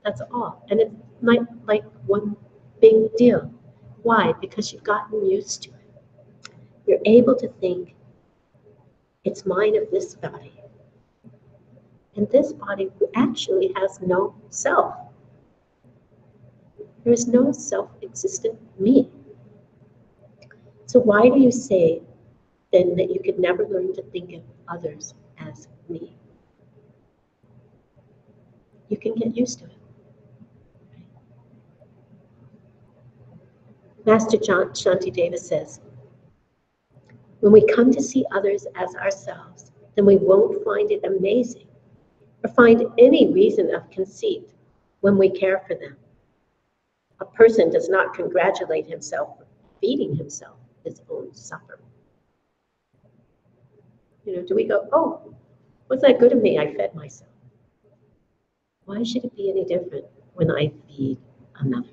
S1: That's all. And it's not like one big deal. Why? Because you've gotten used to it. You're able to think, it's mine of this body. And this body actually has no self. There is no self-existent me. So why do you say then that you could never learn to think of others as me? You can get used to it. Master Shantideva says, when we come to see others as ourselves, then we won't find it amazing or find any reason of conceit when we care for them. A person does not congratulate himself for feeding himself his own suffering. Do we go, oh, what's that good of me? I fed myself. Why should it be any different when I feed another?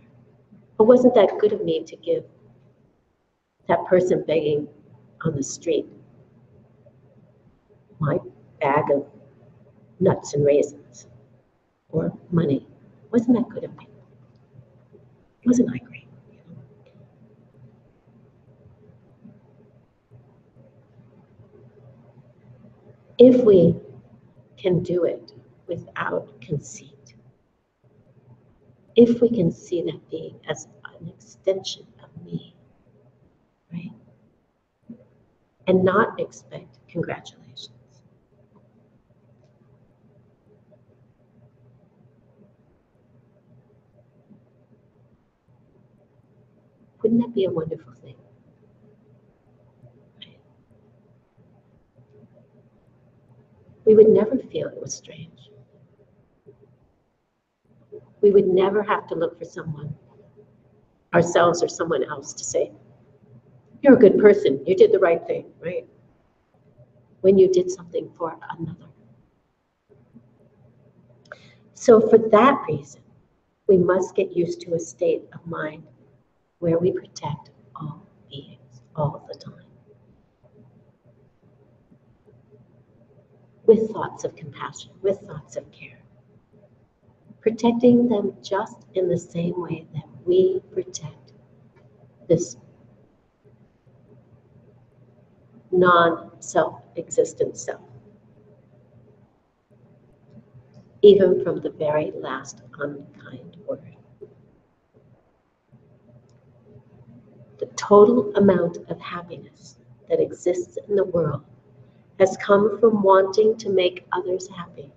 S1: Or wasn't that good of me to give that person begging on the street my bag of nuts and raisins or money? Wasn't that good of me? Wasn't I great? If we can do it without conceit, if we can see that being as an extension of me, right? And not expect congratulations. Wouldn't that be a wonderful thing? We would never feel it was strange. We would never have to look for someone, ourselves or someone else, to say, you're a good person, you did the right thing, right? When you did something for another. So for that reason, we must get used to a state of mind where we protect all beings all the time, with thoughts of compassion, with thoughts of care, protecting them just in the same way that we protect this non-self-existent self, even from the very last unkind word. The total amount of happiness that exists in the world has come from wanting to make others happy.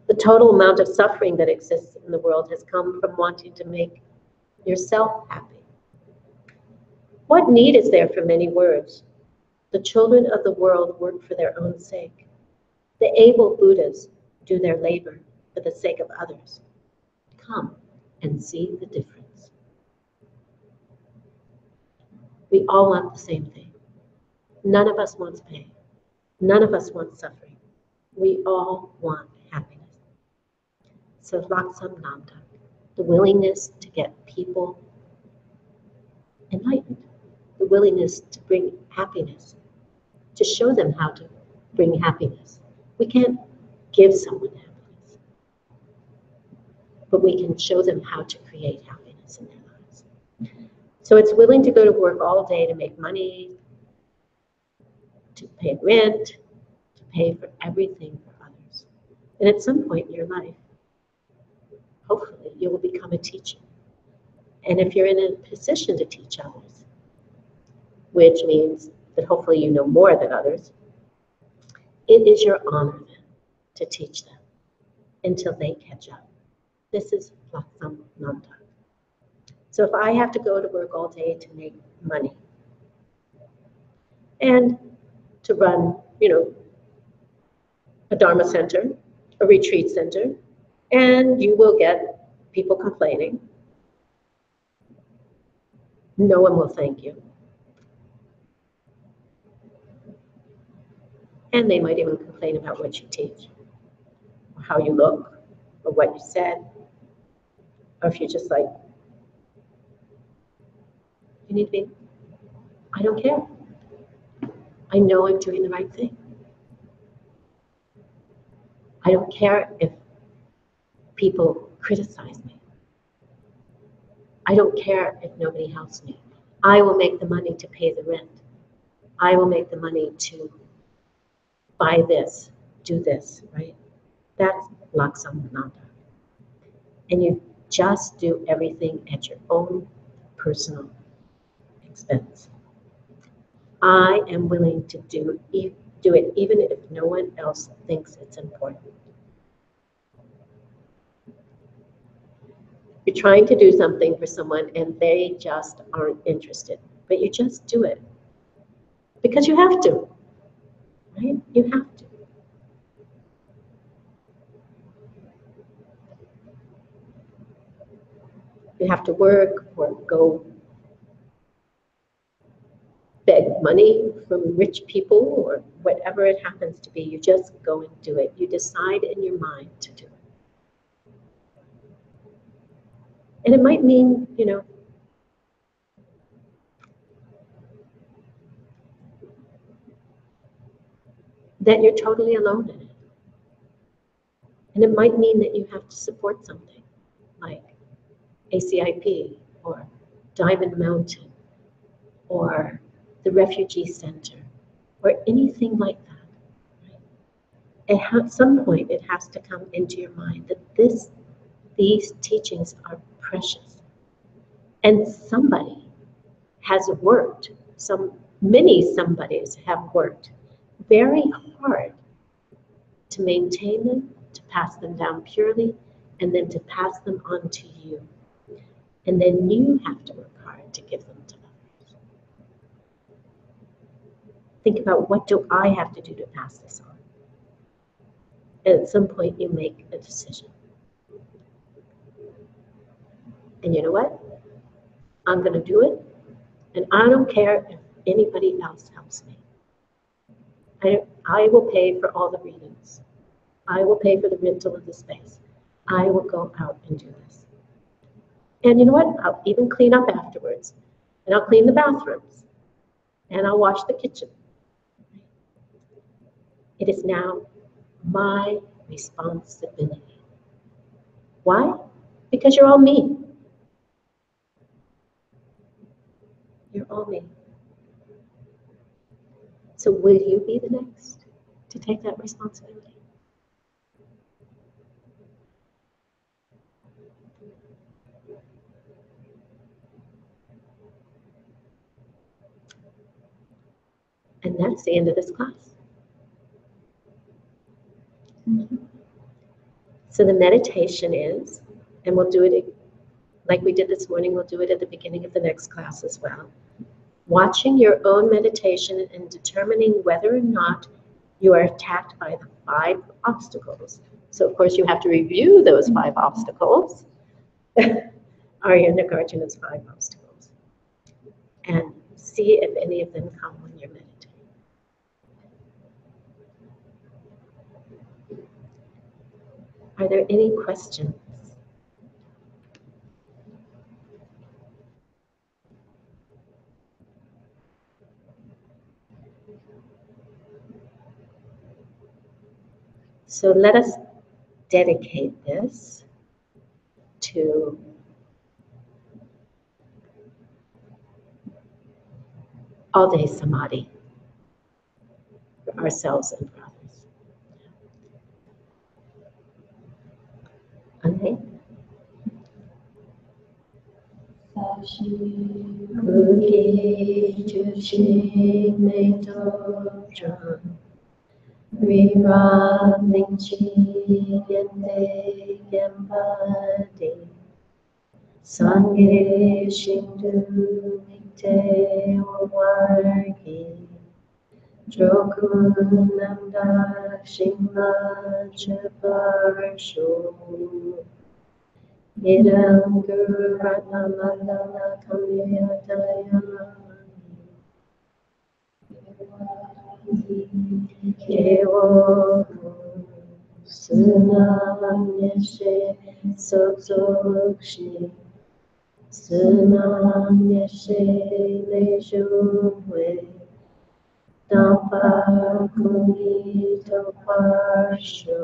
S1: The total amount of suffering that exists in the world has come from wanting to make yourself happy. What need is there for many words? The children of the world work for their own sake. The able Buddhas do their labor for the sake of others. Come and see the difference. We all want the same thing. None of us wants pain. None of us wants suffering. We all want happiness. So Laksam Namtak, the willingness to get people enlightened, the willingness to bring happiness, to show them how to bring happiness. We can't give someone happiness, but we can show them how to create happiness in their lives. So it's willing to go to work all day to make money, to pay rent, to pay for everything for others. And at some point in your life, hopefully you will become a teacher. And if you're in a position to teach others, which means that hopefully you know more than others, it is your honor then to teach them until they catch up. This is Laksam Namtak. So if I have to go to work all day to make money and to run, a Dharma center, a retreat center, and you will get people complaining. No one will thank you. And they might even complain about what you teach, or how you look, or what you said, or if you're just like, you need me? I don't care. I know I'm doing the right thing. I don't care if people criticize me. I don't care if nobody helps me. I will make the money to pay the rent. I will make the money to buy this, do this, right? That's Laksam Namtak. And you just do everything at your own personal expense. I am willing to do it even if no one else thinks it's important. You're trying to do something for someone and they just aren't interested, but you just do it because you have to, right? You have to. You have to work or go beg money from rich people or whatever it happens to be. You just go and do it. You decide in your mind to do it. And it might mean, that you're totally alone in it. And it might mean that you have to support something like ACIP or Diamond Mountain or the Refugee Center or anything like that. Right? At some point, it has to come into your mind that these teachings are precious. And somebody has worked, many somebodies have worked very hard to maintain them, to pass them down purely, and then to pass them on to you. And then you have to work hard to give them to others. Think about, what do I have to do to pass this on? And at some point you make a decision. And you know what? I'm going to do it, and I don't care if anybody else helps me. I will pay for all the readings. I will pay for the rental of the space. I will go out and do this. And you know what? I'll even clean up afterwards. And I'll clean the bathrooms. And I'll wash the kitchen. It is now my responsibility. Why? Because you're all me. You're all me. So will you be the next to take that responsibility? And that's the end of this class. So the meditation is, and we'll do it like we did this morning, we'll do it at the beginning of the next class as well. Watching your own meditation and determining whether or not you are attacked by the 5 obstacles. So of course you have to review those 5 obstacles. Arya Nagarjuna's 5 obstacles. And see if any of them come when you're meditating. Are there any questions? So let us dedicate this to all-day samadhi for ourselves and for others. Okay? Sangye Shindu Nikte Wargi Jokunanda Shingla Chaparshu Idam Guru Ratnamandala Kamyatayana Kevo Sunamanyashe Sotsokshi Sunamnyashe Lejumwe Dampa Kunito Parsho